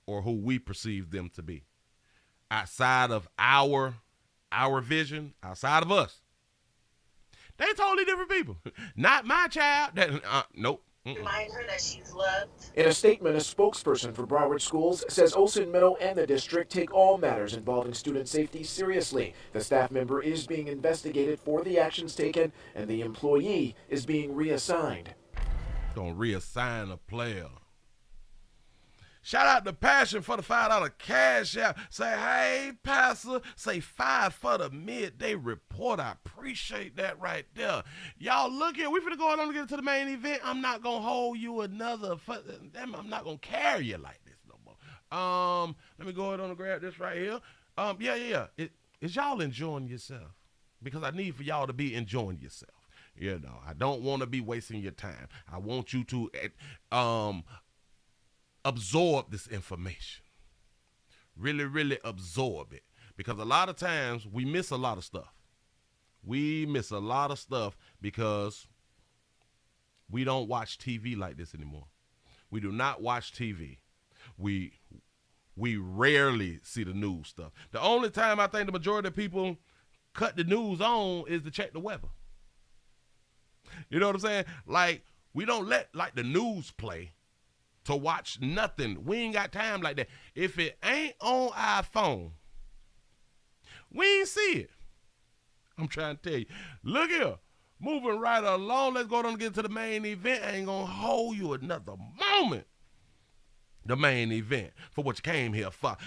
who we perceive them to be. Outside of our vision, outside of us, they totally different people. Not my child. Nope. Remind her that she's loved. In a statement, a spokesperson for Broward Schools says Olsen Middle and the district take all matters involving student safety seriously. The staff member is being investigated for the actions taken, and the employee is being reassigned. Gonna reassign a player. Shout out to Passion for the $5 cash out. Say, hey, Pastor. Say 5 for the midday report. I appreciate that right there. Y'all look here. We finna go on and get into the main event. I'm not gonna hold you another. Damn, I'm not gonna carry you like this no more. Let me go ahead and grab this right here. Yeah. Is y'all enjoying yourself? Because I need for y'all to be enjoying yourself. I don't want to be wasting your time. I want you to absorb this information. Really, really absorb it. because a lot of times we miss a lot of stuff. We miss a lot of stuff because we don't watch TV like this anymore. We do not watch TV. We rarely see the news stuff. The only time I think the majority of people cut the news on is to check the weather. You know what I'm saying? Like, we don't let like the news play to watch nothing. We ain't got time like that. If it ain't on our phone, we ain't see it. I'm trying to tell you. Look here. Moving right along. Let's go on and get to the main event. I ain't going to hold you another moment. The main event for what you came here for.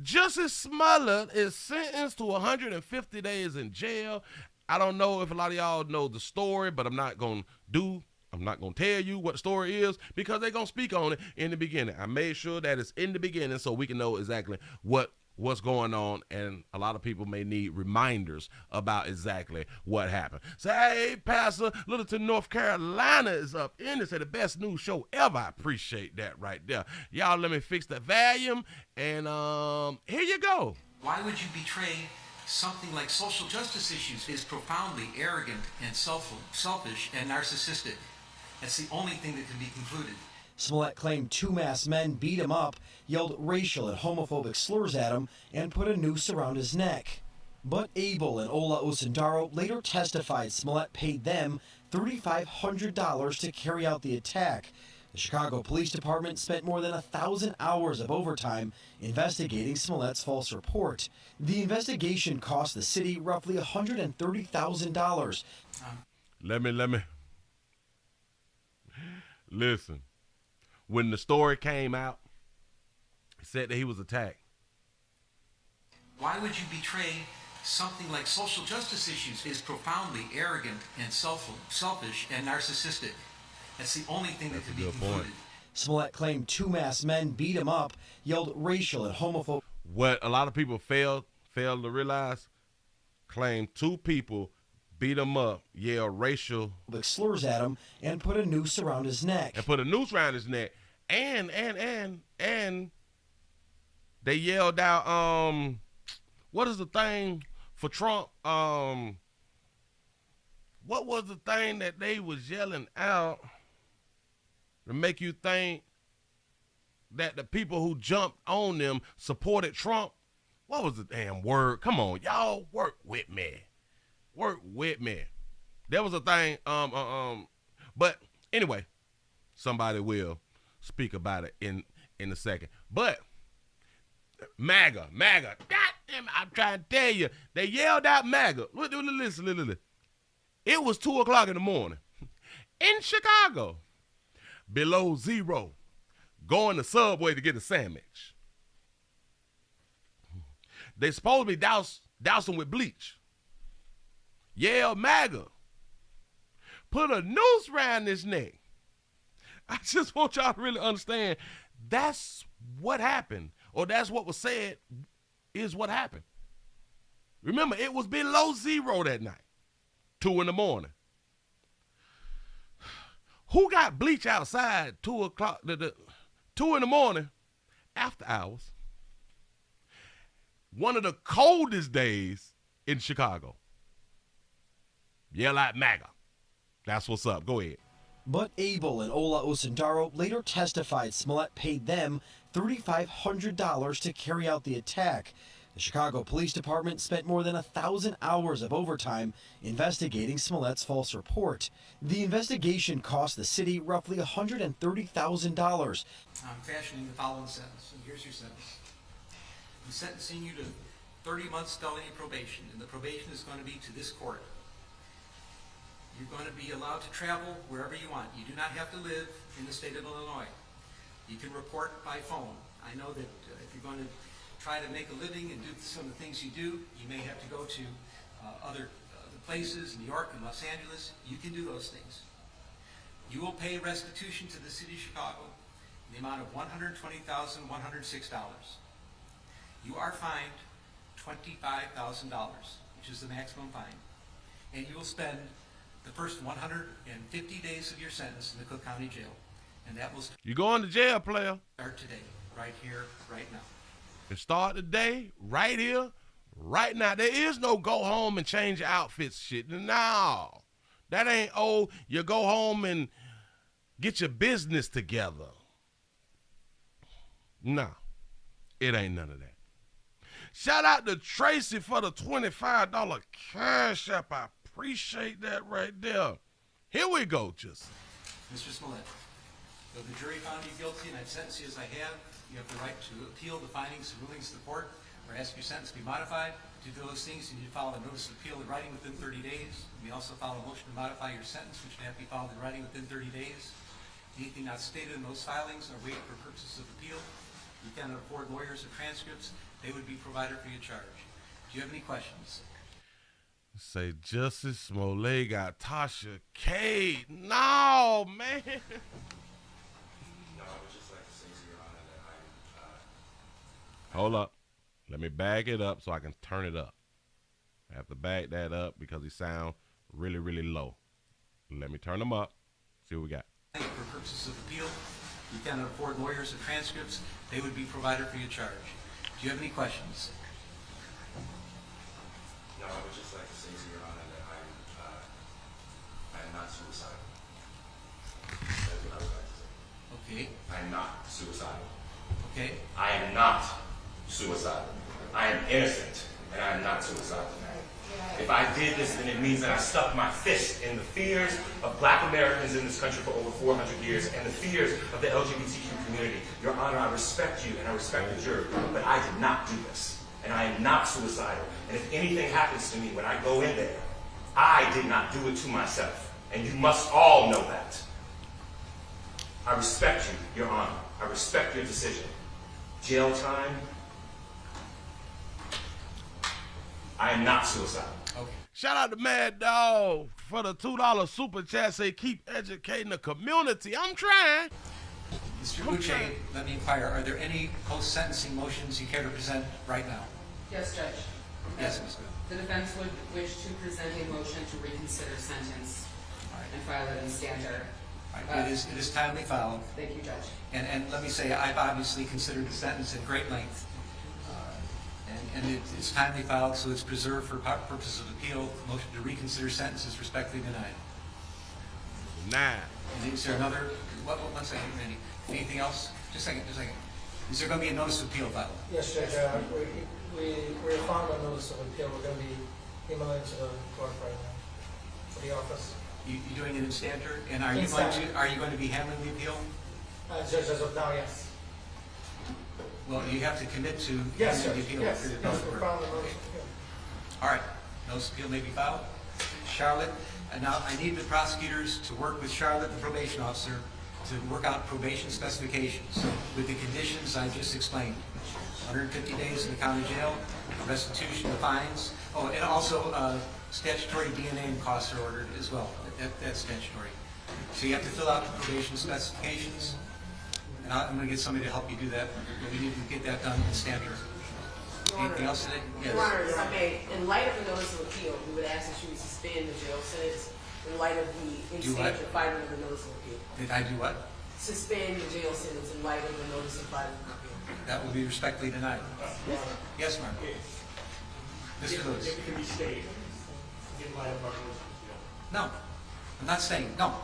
Jussie Smollett is sentenced to 150 days in jail. I don't know if a lot of y'all know the story, but I'm not going to tell you what the story is because they're going to speak on it in the beginning. I made sure that it's in the beginning so we can know exactly what's going on, and a lot of people may need reminders about exactly what happened. So, hey, Pastor, Littleton, North Carolina is up in it. Say the best news show ever. I appreciate that right there. Y'all, let me fix the volume, and here you go. Why would you betray something like social justice issues? Is profoundly arrogant and selfish and narcissistic. That's the only thing that can be concluded. Smollett claimed two masked men beat him up, yelled racial and homophobic slurs at him, and put a noose around his neck. But Abel and Ola Osundaro later testified Smollett paid them $3,500 to carry out the attack. The Chicago Police Department spent more than 1,000 hours of overtime investigating Smollett's false report. The investigation cost the city roughly $130,000. Let me. Listen. When the story came out, it said that he was attacked. Why would you betray something like social justice issues? Is profoundly arrogant and selfish and narcissistic. That's the only thing that can be concluded. Smollett claimed two masked men beat him up, yelled racial and homophobic. What a lot of people failed to realize, claimed two people beat him up, yelled racial slurs at him, and put a noose around his neck. And they yelled out, what is the thing for Trump? What was the thing that they was yelling out to make you think that the people who jumped on them supported Trump? What was the damn word? Come on, y'all, work with me. There was a thing, but anyway, somebody will speak about it in a second. But MAGA, goddamn, I'm trying to tell you, they yelled out MAGA. Listen. It was 2:00 in the morning in Chicago, below zero, going to Subway to get a sandwich. They supposed to be dousing with bleach. Yell MAGA. Put a noose around his neck. I just want y'all to really understand that's what happened, or that's what was said is what happened. Remember, it was below zero that night, 2 in the morning. Who got bleach outside 2:00, 2 in the morning, after hours? One of the coldest days in Chicago. Yell out MAGA. That's what's up. Go ahead. But Abel and Ola Osundaro later testified Smollett paid them $3,500 to carry out the attack. The Chicago Police Department spent more than 1,000 hours of overtime investigating Smollett's false report. The investigation cost the city roughly $130,000. I'm fashioning the following sentence, and here's your sentence. I'm sentencing you to 30 months felony probation, and the probation is going to be to this court. You're going to be allowed to travel wherever you want. You do not have to live in the state of Illinois. You can report by phone. I know that if you're going to try to make a living and do some of the things you do, you may have to go to other places, New York and Los Angeles. You can do those things. You will pay restitution to the city of Chicago in the amount of $120,106. You are fined $25,000, which is the maximum fine, and you will spend the first 150 days of your sentence in the Cook County Jail, and that will You going to jail, player? start today, right here, right now. and start the day right here, right now. There is no go home and change your outfits shit. No, that ain't old. You go home and get your business together. No, it ain't none of that. Shout out to Tracy for the $25 cash app. I appreciate that right there. Here we go, Jussie. Mr. Smollett, though the jury found you guilty and I've sentenced you as I have, you have the right to appeal the findings and rulings of the court or ask your sentence to be modified. To do those things, you need to file a notice of appeal in writing within 30 days. We also file a motion to modify your sentence, which can have to be filed in writing within 30 days. Anything not stated in those filings are waived for purposes of appeal. You cannot afford lawyers or transcripts. They would be provided for your charge. Do you have any questions? Say Jussie Smollett got Tasha K. No, man. No, I would just like to say to Your Honor that Hold up. Let me bag it up so I can turn it up. I have to bag that up because he sound really, really low. Let me turn them up. See what we got. For purposes of appeal, you cannot afford lawyers or transcripts. They would be provided for your charge. Do you have any questions? No, I would just like to say to Your Honor that I am not suicidal. That's what I would like to say. Okay. I am not suicidal. Okay. I am not suicidal. I am innocent, and I am not suicidal. If I did this, then it means that I stuck my fist in the fears of Black Americans in this country for over 400 years and the fears of the LGBTQ community. Your Honor, I respect you and I respect the jury, but I did not do this. And I am not suicidal. And if anything happens to me when I go in there, I did not do it to myself. And you must all know that. I respect you, Your Honor. I respect your decision. Jail time. I am not suicidal. Okay. Shout out to Mad Dog for the $2 super chat. Say keep educating the community. I'm trying. Mr. Uche, let me inquire, are there any post-sentencing motions you care to present right now? Yes, Judge. Yes, Ms. Bill. The defense would wish to present a motion to reconsider sentence and file it in standard. It is timely filed. Thank you, Judge. And let me say, I've obviously considered the sentence at great length. And it's timely filed, so it's preserved for purposes of appeal. The motion to reconsider sentence is respectfully denied. Nah. Is there another? One second, Randy. Anything else? Just a second. Is there going to be a notice of appeal filed? Yes, Judge. We're found a notice of appeal. We're going to be emailing to the court right now for the office. You're doing it in standard, and are you going to be handling the appeal? Judge, as of now, yes. Well, you have to commit to yes, handling the appeal. Yes, we're found a notice of appeal. All right, notice of appeal may be filed. Charlotte, and now I need the prosecutors to work with Charlotte, the probation officer, to work out probation specifications with the conditions I just explained. 150 days in the county jail, restitution of fines. Oh, and also statutory DNA and costs are ordered as well. That's statutory. So you have to fill out the probation specifications. And I'm going to get somebody to help you do that. But we need to get that done in standard. Anything else today? Yes. Your Honor, if I may, in light of the notice of appeal, we would ask that you suspend the jail sentence in light of the in-state filing of the notice of appeal. Did I do what? Suspend the jail sentence in light of the notice of filing of appeal. That will be respectfully denied. Yes, ma'am. Mr. Lewis. It can be stayed in light of our notice of appeal. No, I'm not saying, no.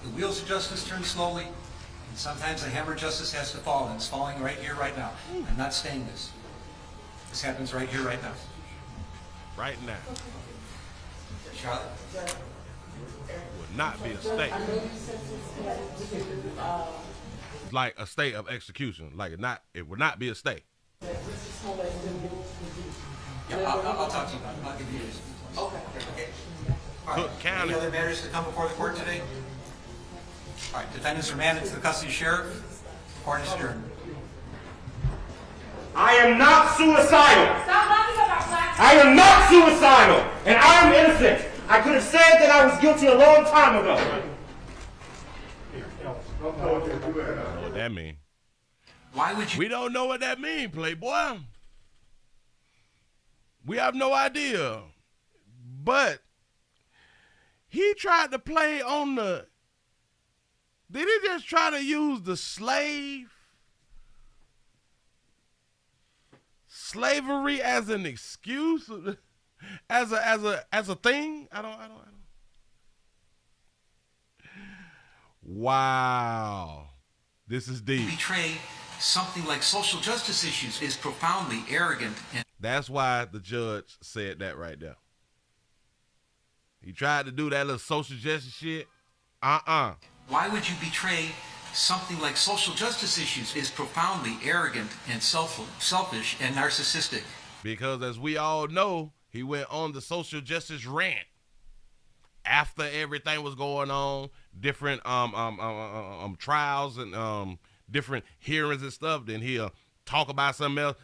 The wheels of justice turn slowly, and sometimes the hammer of justice has to fall, and it's falling right here, right now. I'm not staying this. This happens right here, right now. Right now. Charlotte? Would not be a state. Like a state of execution. Like it would not be a state. Yeah, I'll talk to you about it. I'll give you this. Okay. All right. Cook County. Any other matters to come before the court today? All right. Defendants are remanded to the custody of sheriff. Court is adjourned. I am not suicidal. Stop laughing about black. I am not suicidal, and I am innocent. I could have said that I was guilty a long time ago. Don't know what that mean. Why would you? We don't know what that mean, Playboy. We have no idea. But he tried to play on the. Did he just try to use the slave slavery as an excuse, as a thing. I don't. Wow, this is deep. Betray something like social justice issues is profoundly arrogant. And that's why the judge said that right there. He tried to do that little social justice shit. Why would you betray something like social justice issues is profoundly arrogant and selfish and narcissistic? Because as we all know, he went on the social justice rant after everything was going on, different trials and different hearings and stuff. Then he'll talk about something else.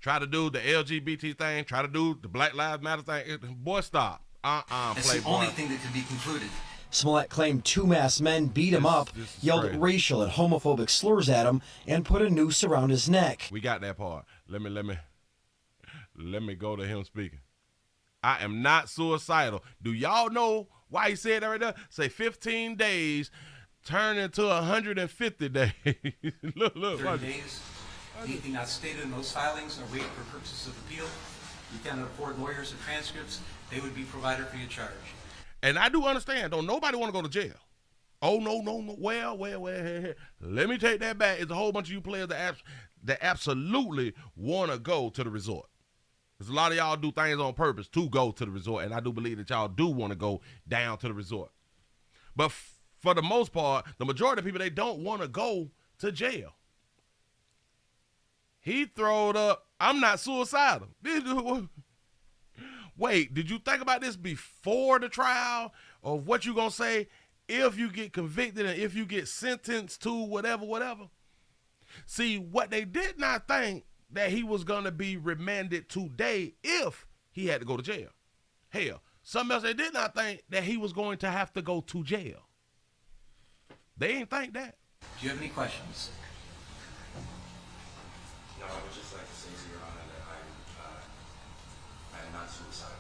Try to do the LGBT thing. Try to do the Black Lives Matter thing. Boy, stop. That's the only thing that can be concluded. Smollett claimed two masked men beat him up, yelled racial and homophobic slurs at him, and put a noose around his neck. We got that part. Let me go to him speaking. I am not suicidal. Do y'all know why he said that right there? Say 15 days turn into 150 days. look. 30 days. Anything not stated in those filings are waived for purposes of appeal. You cannot afford lawyers or transcripts. They would be provided for your charge. And I do understand. Don't nobody want to go to jail. Oh, no. Well. Let me take that back. It's a whole bunch of you players that absolutely want to go to the resort. There's a lot of y'all do things on purpose to go to the resort, and I do believe that y'all do want to go down to the resort. But for the most part, the majority of people, they don't want to go to jail. He throwed up, I'm not suicidal. Wait, did you think about this before the trial of what you going to say if you get convicted and if you get sentenced to whatever? See, what they did not think that he was going to be remanded today if he had to go to jail. Hell, something else they did not think that he was going to have to go to jail. They didn't think that. Do you have any questions? No, I would just like to say to Your Honor that I am not suicidal.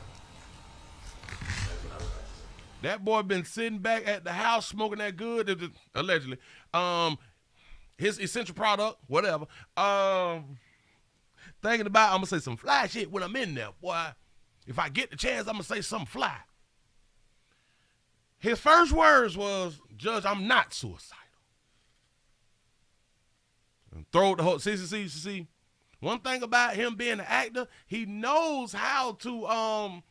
That's what I would like to say. That boy been sitting back at the house smoking that good, allegedly. His essential product, whatever. Thinking about, I'm going to say some fly shit when I'm in there, boy. If I get the chance, I'm going to say something fly. His first words was, Judge, I'm not suicidal. And throw the whole, see. One thing about him being an actor, he knows how to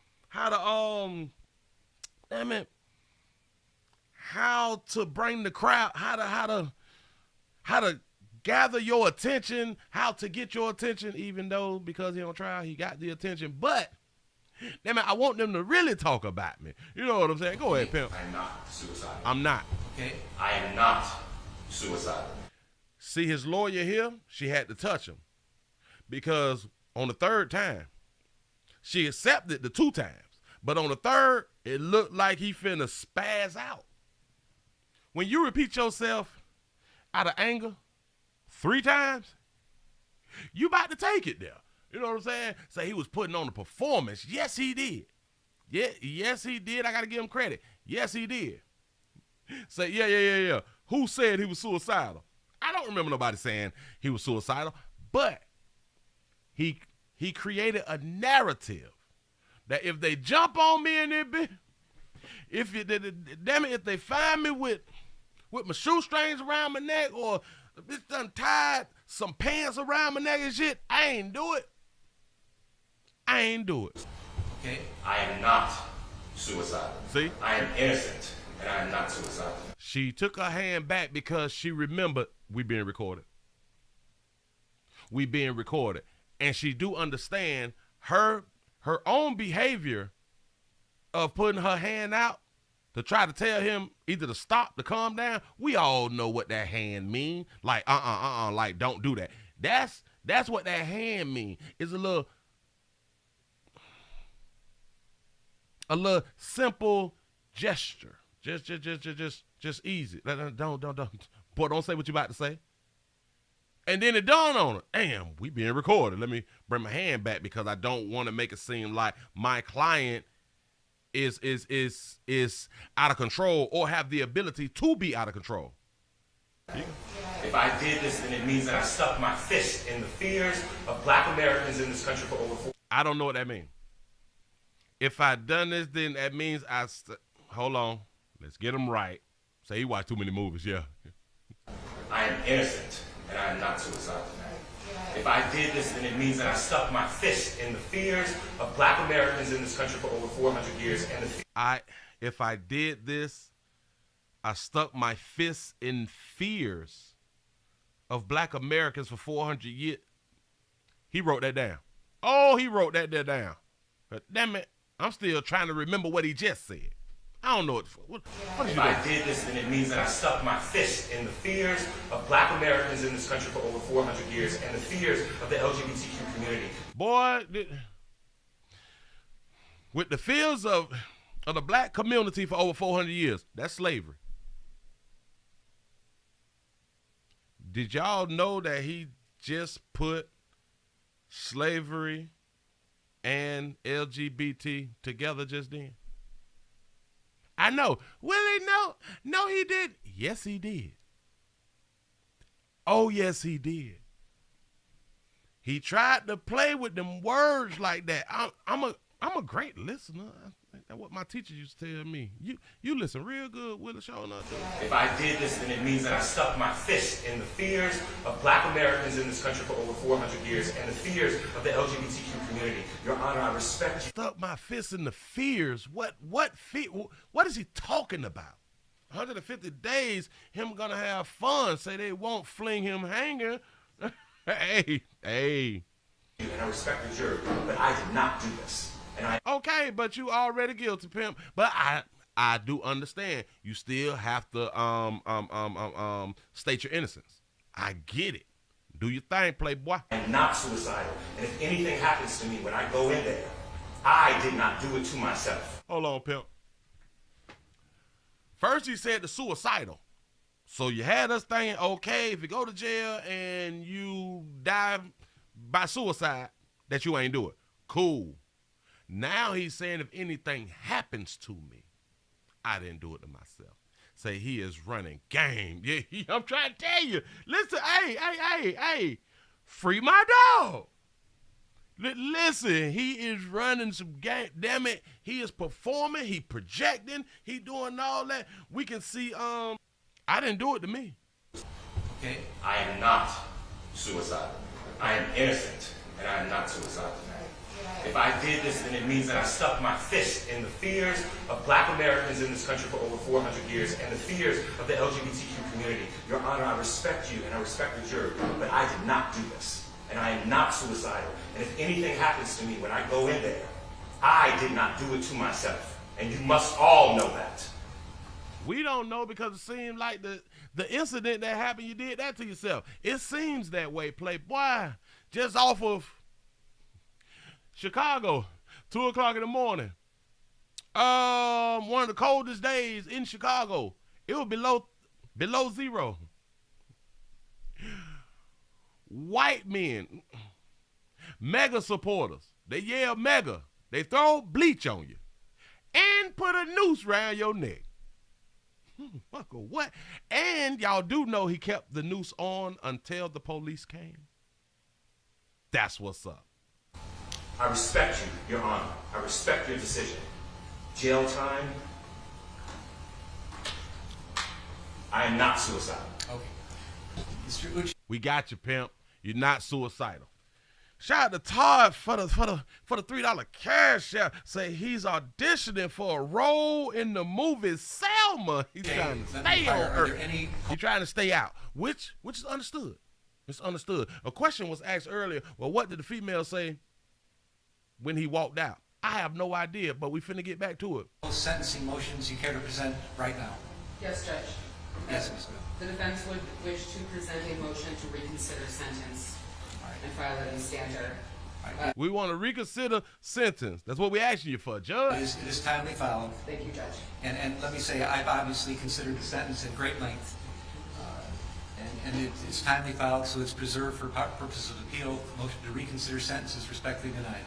bring the crowd, how to gather your attention, how to get your attention, even though because he on trial, he got the attention. But, damn it, I want them to really talk about me. You know what I'm saying? Go ahead, pimp. I am not suicidal. I'm not. Okay. I am not suicidal. See, his lawyer here, she had to touch him. Because on the third time, she accepted the 2 times. But on the third, it looked like he finna spaz out. When you repeat yourself out of anger 3 times, you about to take it there. You know what I'm saying? Say he was putting on a performance. Yes, he did. Yes, he did. I got to give him credit. Yes, he did. Say, yeah. Who said he was suicidal? I don't remember nobody saying he was suicidal, but he created a narrative that if they jump on me in there, if they find me with my shoestrings around my neck or the bitch done tied some pants around my neck and shit, I ain't do it. Okay. I am not suicidal. See? I am innocent, and I am not suicidal. She took her hand back because she remembered we being recorded. And she do understand her own behavior of putting her hand out to try to tell him either to stop, to calm down. We all know what that hand mean. Like, like, don't do that. That's what that hand mean. It's a little simple gesture. Just easy. Don't. Boy, don't say what you about to say. And then it dawned on her, damn, we being recorded. Let me bring my hand back because I don't want to make it seem like my client is out of control or have the ability to be out of control. If If I did this, then it means that I stuck my fist in the fears of black Americans in this country for over 4. I don't know what that means. If I done this, then that means hold on. Let's get him right. Say he watched too many movies, yeah. I am innocent, and I am not suicidal. If I did this, then it means that I stuck my fist in the fears of black Americans in this country for over 400 years. And if I did this, I stuck my fist in fears of black Americans for 400 years. He wrote that down. Oh, he wrote that there down. But damn it, I'm still trying to remember what he just said. I don't know what if I did this, then it means that I stuck my fist in the fears of black Americans in this country for over 400 years and the fears of the LGBTQ community. Boy, with the fears of the black community for over 400 years, that's slavery. Did y'all know that he just put slavery and LGBT together just then? I know. Willie, no, he did. Yes, he did. Oh, yes, he did. He tried to play with them words like that. I'm a great listener. That's what my teacher used to tell me. You listen real good, Willie, showing up. If I did this, then it means that I stuck my fist in the fears of black Americans in this country for over 400 years and the fears of the LGBTQ community. Your Honor, I respect you. Stuck my fist in the fears. What is he talking about? 150 days, him gonna have fun. Say they won't fling him hanging. Hey. And I respect the jury, but I did not do this. Okay, but you already guilty, pimp. But I do understand. You still have to state your innocence. I get it. Do your thing, playboy. I'm not suicidal. And if anything happens to me when I go in there, I did not do it to myself. Hold on, pimp. First he said the suicidal. So you had us thinking, okay, if you go to jail and you die by suicide, that you ain't do it. Cool. Now he's saying if anything happens to me, I didn't do it to myself. Say he is running game. Yeah, I'm trying to tell you. Listen, hey, free my dog. Listen, he is running some game. Damn it, he is performing. He projecting. He doing all that. We can see. I didn't do it to me. Okay, I am not suicidal. I am innocent, and I am not suicidal. If I did this, then it means that I stuck my fist in the fears of black Americans in this country for over 400 years and the fears of the LGBTQ community. Your Honor, I respect you and I respect the jury, but I did not do this. And I am not suicidal. And if anything happens to me when I go in there, I did not do it to myself. And you must all know that. We don't know because it seemed like the incident that happened, you did that to yourself. It seems that way, playboy. Just off of Chicago, 2 o'clock in the morning. One of the coldest days in Chicago. It was below zero. White men, mega supporters. They yell mega. They throw bleach on you and put a noose around your neck. What? And y'all do know he kept the noose on until the police came. That's what's up. I respect you, Your Honor. I respect your decision. Jail time. I am not suicidal. Okay. We got you, pimp. You're not suicidal. Shout out to Todd for the $3 cash out. Say he's auditioning for a role in the movie Selma. He's trying to stay on Earth. He's trying to stay out, which is understood. It's understood. A question was asked earlier. Well, what did the female say when he walked out? I have no idea, but we finna get back to it. Sentencing motions you care to present right now? Yes, Judge. Yes, Ms. Bill. The defense would wish to present a motion to reconsider sentence and file it in standard. We want to reconsider sentence. That's what we're asking you for, Judge. It is timely filed. Thank you, Judge. And let me say, I've obviously considered the sentence at great length. And it's timely filed, so it's preserved for purposes of appeal. The motion to reconsider sentence is respectfully denied.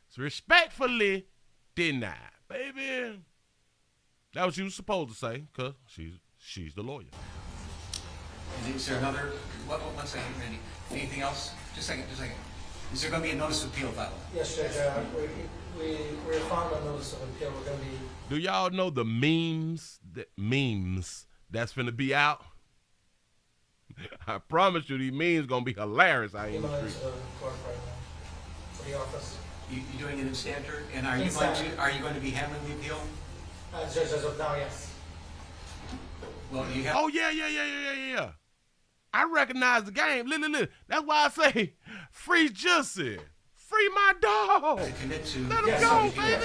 It's respectfully denied, baby. That was you supposed to say, because she's the lawyer. Is there another? One second, Randy. Anything else? Just a second. Is there going to be a notice of appeal filed? Yes, Judge. We're filing a notice of appeal. We're going to be. Do y'all know the memes that's finna be out? I promise you, these memes gonna be hilarious out here in the street. Court right now for the office. You doing it in Stanter? And are you going to be handling the appeal? Judge, as of now, yes. Well, you have. Oh yeah. I recognize the game. Listen. That's why I say, free Jussie, free my dog. Let him go, baby.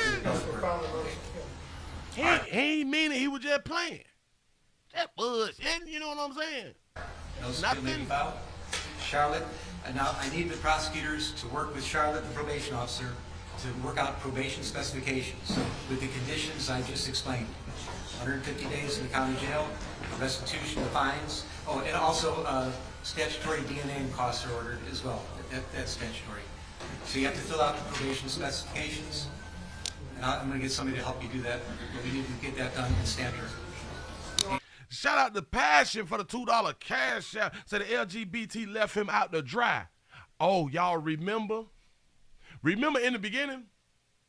He ain't mean it. He was just playing. That bullshit. You know what I'm saying? Nothing about Charlotte. And now I need the prosecutors to work with Charlotte, the probation officer, to work out probation specifications with the conditions I just explained. 150 days in the county jail, restitution of fines. Oh, and also statutory DNA and costs are ordered as well. That's statutory. So you have to fill out the probation specifications. And I'm going to get somebody to help you do that. But we need to get that done in Stanter. Shout out to Passion for the $2 cash out. Said the LGBT left him out to dry. Oh, y'all remember? Remember in the beginning?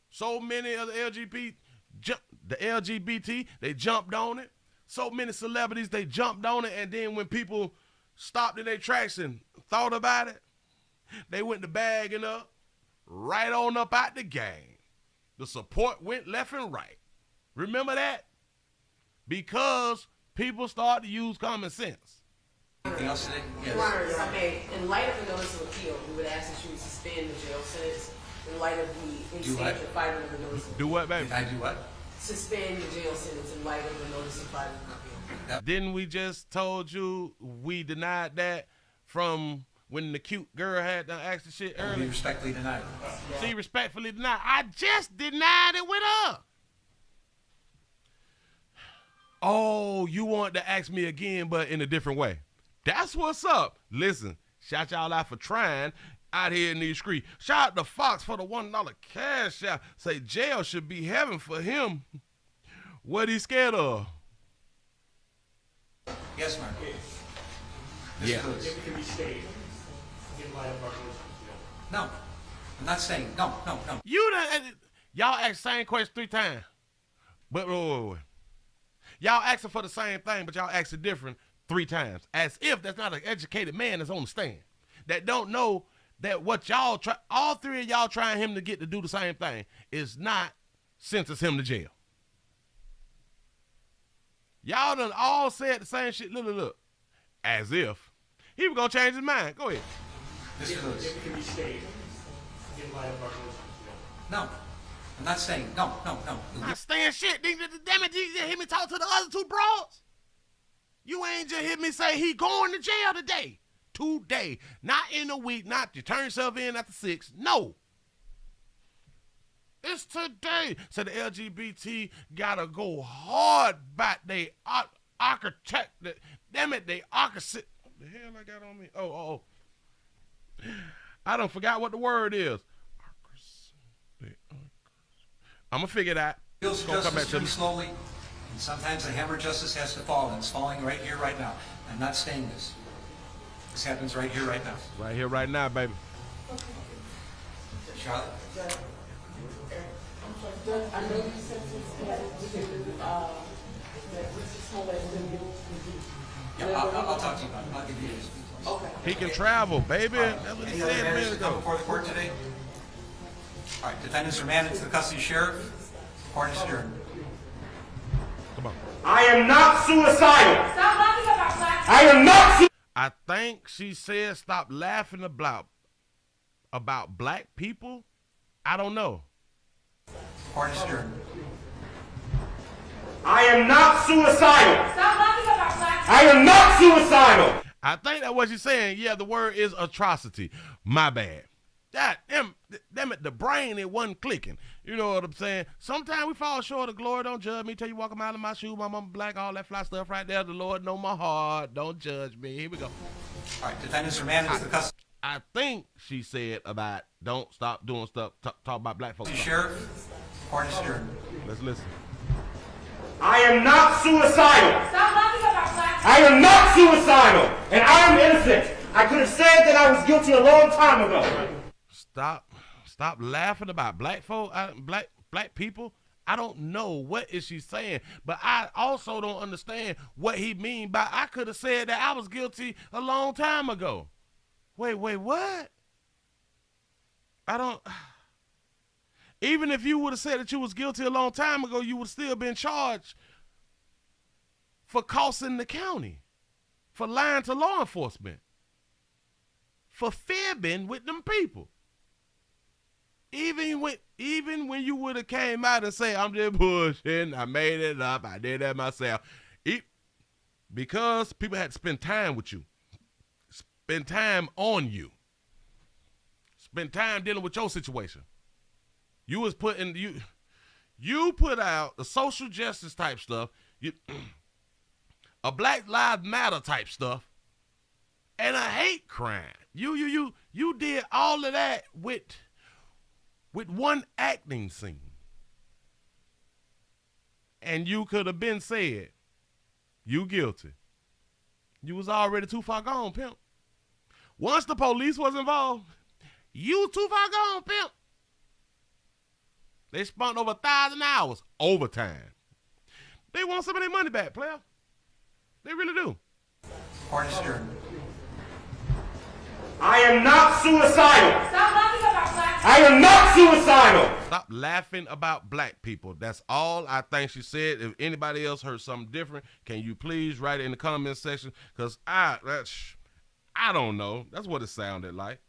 So many of the LGBT, they jumped on it. So many celebrities, they jumped on it. And then when people stopped in their tracks and thought about it, they went to bagging up, right on up out the game. The support went left and right. Remember that? Because people start to use common sense. Anything else today? Yes. Your Honor, if I may, in light of the notice of appeal, we would ask that you would suspend the jail sentence in light of the in-state filing of the notice of appeal. Do what, baby? I do what? Suspend the jail sentence in light of the notice of filing of the appeal. Didn't we just told you we denied that from when the cute girl had asked the shit earlier? We respectfully denied it. She respectfully denied. I just denied it with her. Oh, you want to ask me again, but in a different way. That's what's up. Listen, shout y'all out for trying out here in these streets. Shout out to Fox for the $1 cash out. Say jail should be heaven for him. What he scared of? Yes, Mark. Yeah. Can we stay in light of our No, I'm not staying. No. You done, y'all asked the same question 3 times. But wait. Y'all asking for the same thing, but y'all asking different 3 times. As if that's not an educated man that's on the stand. That don't know that what y'all try, all 3 of y'all trying him to get to do the same thing is not sentence him to jail. Y'all done all said the same shit. Look. As if he was gonna change his mind. Go ahead. If can we stay in light of our No. I'm not staying. No. Not staying shit. Damn it, you just hear me talk to the other 2 broads? You ain't just hear me say he going to jail today. Today. Not in a week. Not you turn yourself in after 6. No. It's today. So the LGBT gotta go hard back. They architect. Damn it, they architect. The hell I got on me? Oh. I done forgot what the word is. I'm gonna figure it out. Feels justice pretty slowly, and sometimes the hammer of justice has to fall, and it's falling right here, right now. I'm not staying this. This happens right here, right now. Right here, right now, baby. Charlotte? I know you said that Jussie Smollett Yeah, I'll talk to you about it. I'll give you this. Okay. He can travel, baby. That's what he Any other said a matters minute to come ago. before the court today? All right, defendants are remanded to the custody of sheriff. Court is adjourned. Come on. I am not suicidal. Stop laughing about black. I am not. I think she said stop laughing about black people. I don't know. Court is adjourned. I am not suicidal. Stop laughing about black. I am not suicidal. I think that's what she's saying. Yeah, the word is atrocity. My bad. Damn it, the brain, it wasn't clicking. You know what I'm saying? Sometimes we fall short of glory. Don't judge me till you walk a mile in my shoe. My mama black, all that fly stuff right there. The Lord know my heart. Don't judge me. Here we go. All right, defendants are remanded to the custody. I think she said about don't stop doing stuff, talk about black folks. Sheriff, court is adjourned. Let's listen. I am not suicidal. Stop laughing about black. I am not suicidal, and I am innocent. I could have said that I was guilty a long time ago. Stop laughing about black folk, black people. I don't know what is she saying, but I also don't understand what he mean by I could have said that I was guilty a long time ago. Wait, what? I don't. Even if you would have said that you was guilty a long time ago, you would still been charged for costing the county, for lying to law enforcement, for fibbing with them people. Even when you would have came out and say, I'm just bullshitting, I made it up, I did that myself. Because people had to spend time with you, spend time on you, spend time dealing with your situation. You was putting, you put out the social justice type stuff, a Black Lives Matter type stuff, and a hate crime. You did all of that with one acting scene. And you could have been said, you guilty. You was already too far gone, pimp. Once the police was involved, you too far gone, pimp. They spent over 1,000 hours overtime. They want some of their money back, player. They really do. Court is adjourned. I am not suicidal. Stop laughing about black I am not suicidal. Stop laughing about black people. That's all I think she said. If anybody else heard something different, can you please write it in the comment section? Because I don't know. That's what it sounded like.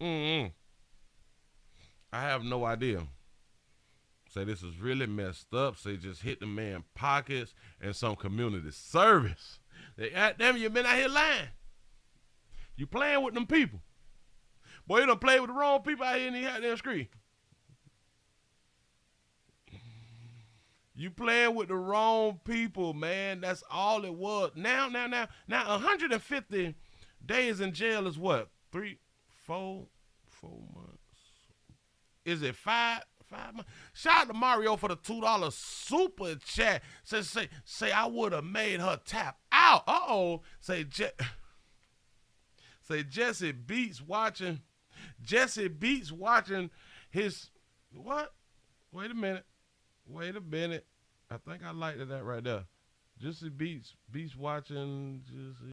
I have no idea. Say this is really messed up. Say just hit the man pockets and some community service. Damn, you been out here lying. You playing with them people. Boy, you done played with the wrong people out here in the goddamn street. You playing with the wrong people, man. That's all it was. Now, 150 days in jail is what? 4 months. Is it 5 months? Shout out to Mario for the $2 super chat. Say I would have made her tap out. Say Jussie Beats watching. Jussie Beats watching his what? Wait a minute. I think I liked that right there. Jussie Beats watching.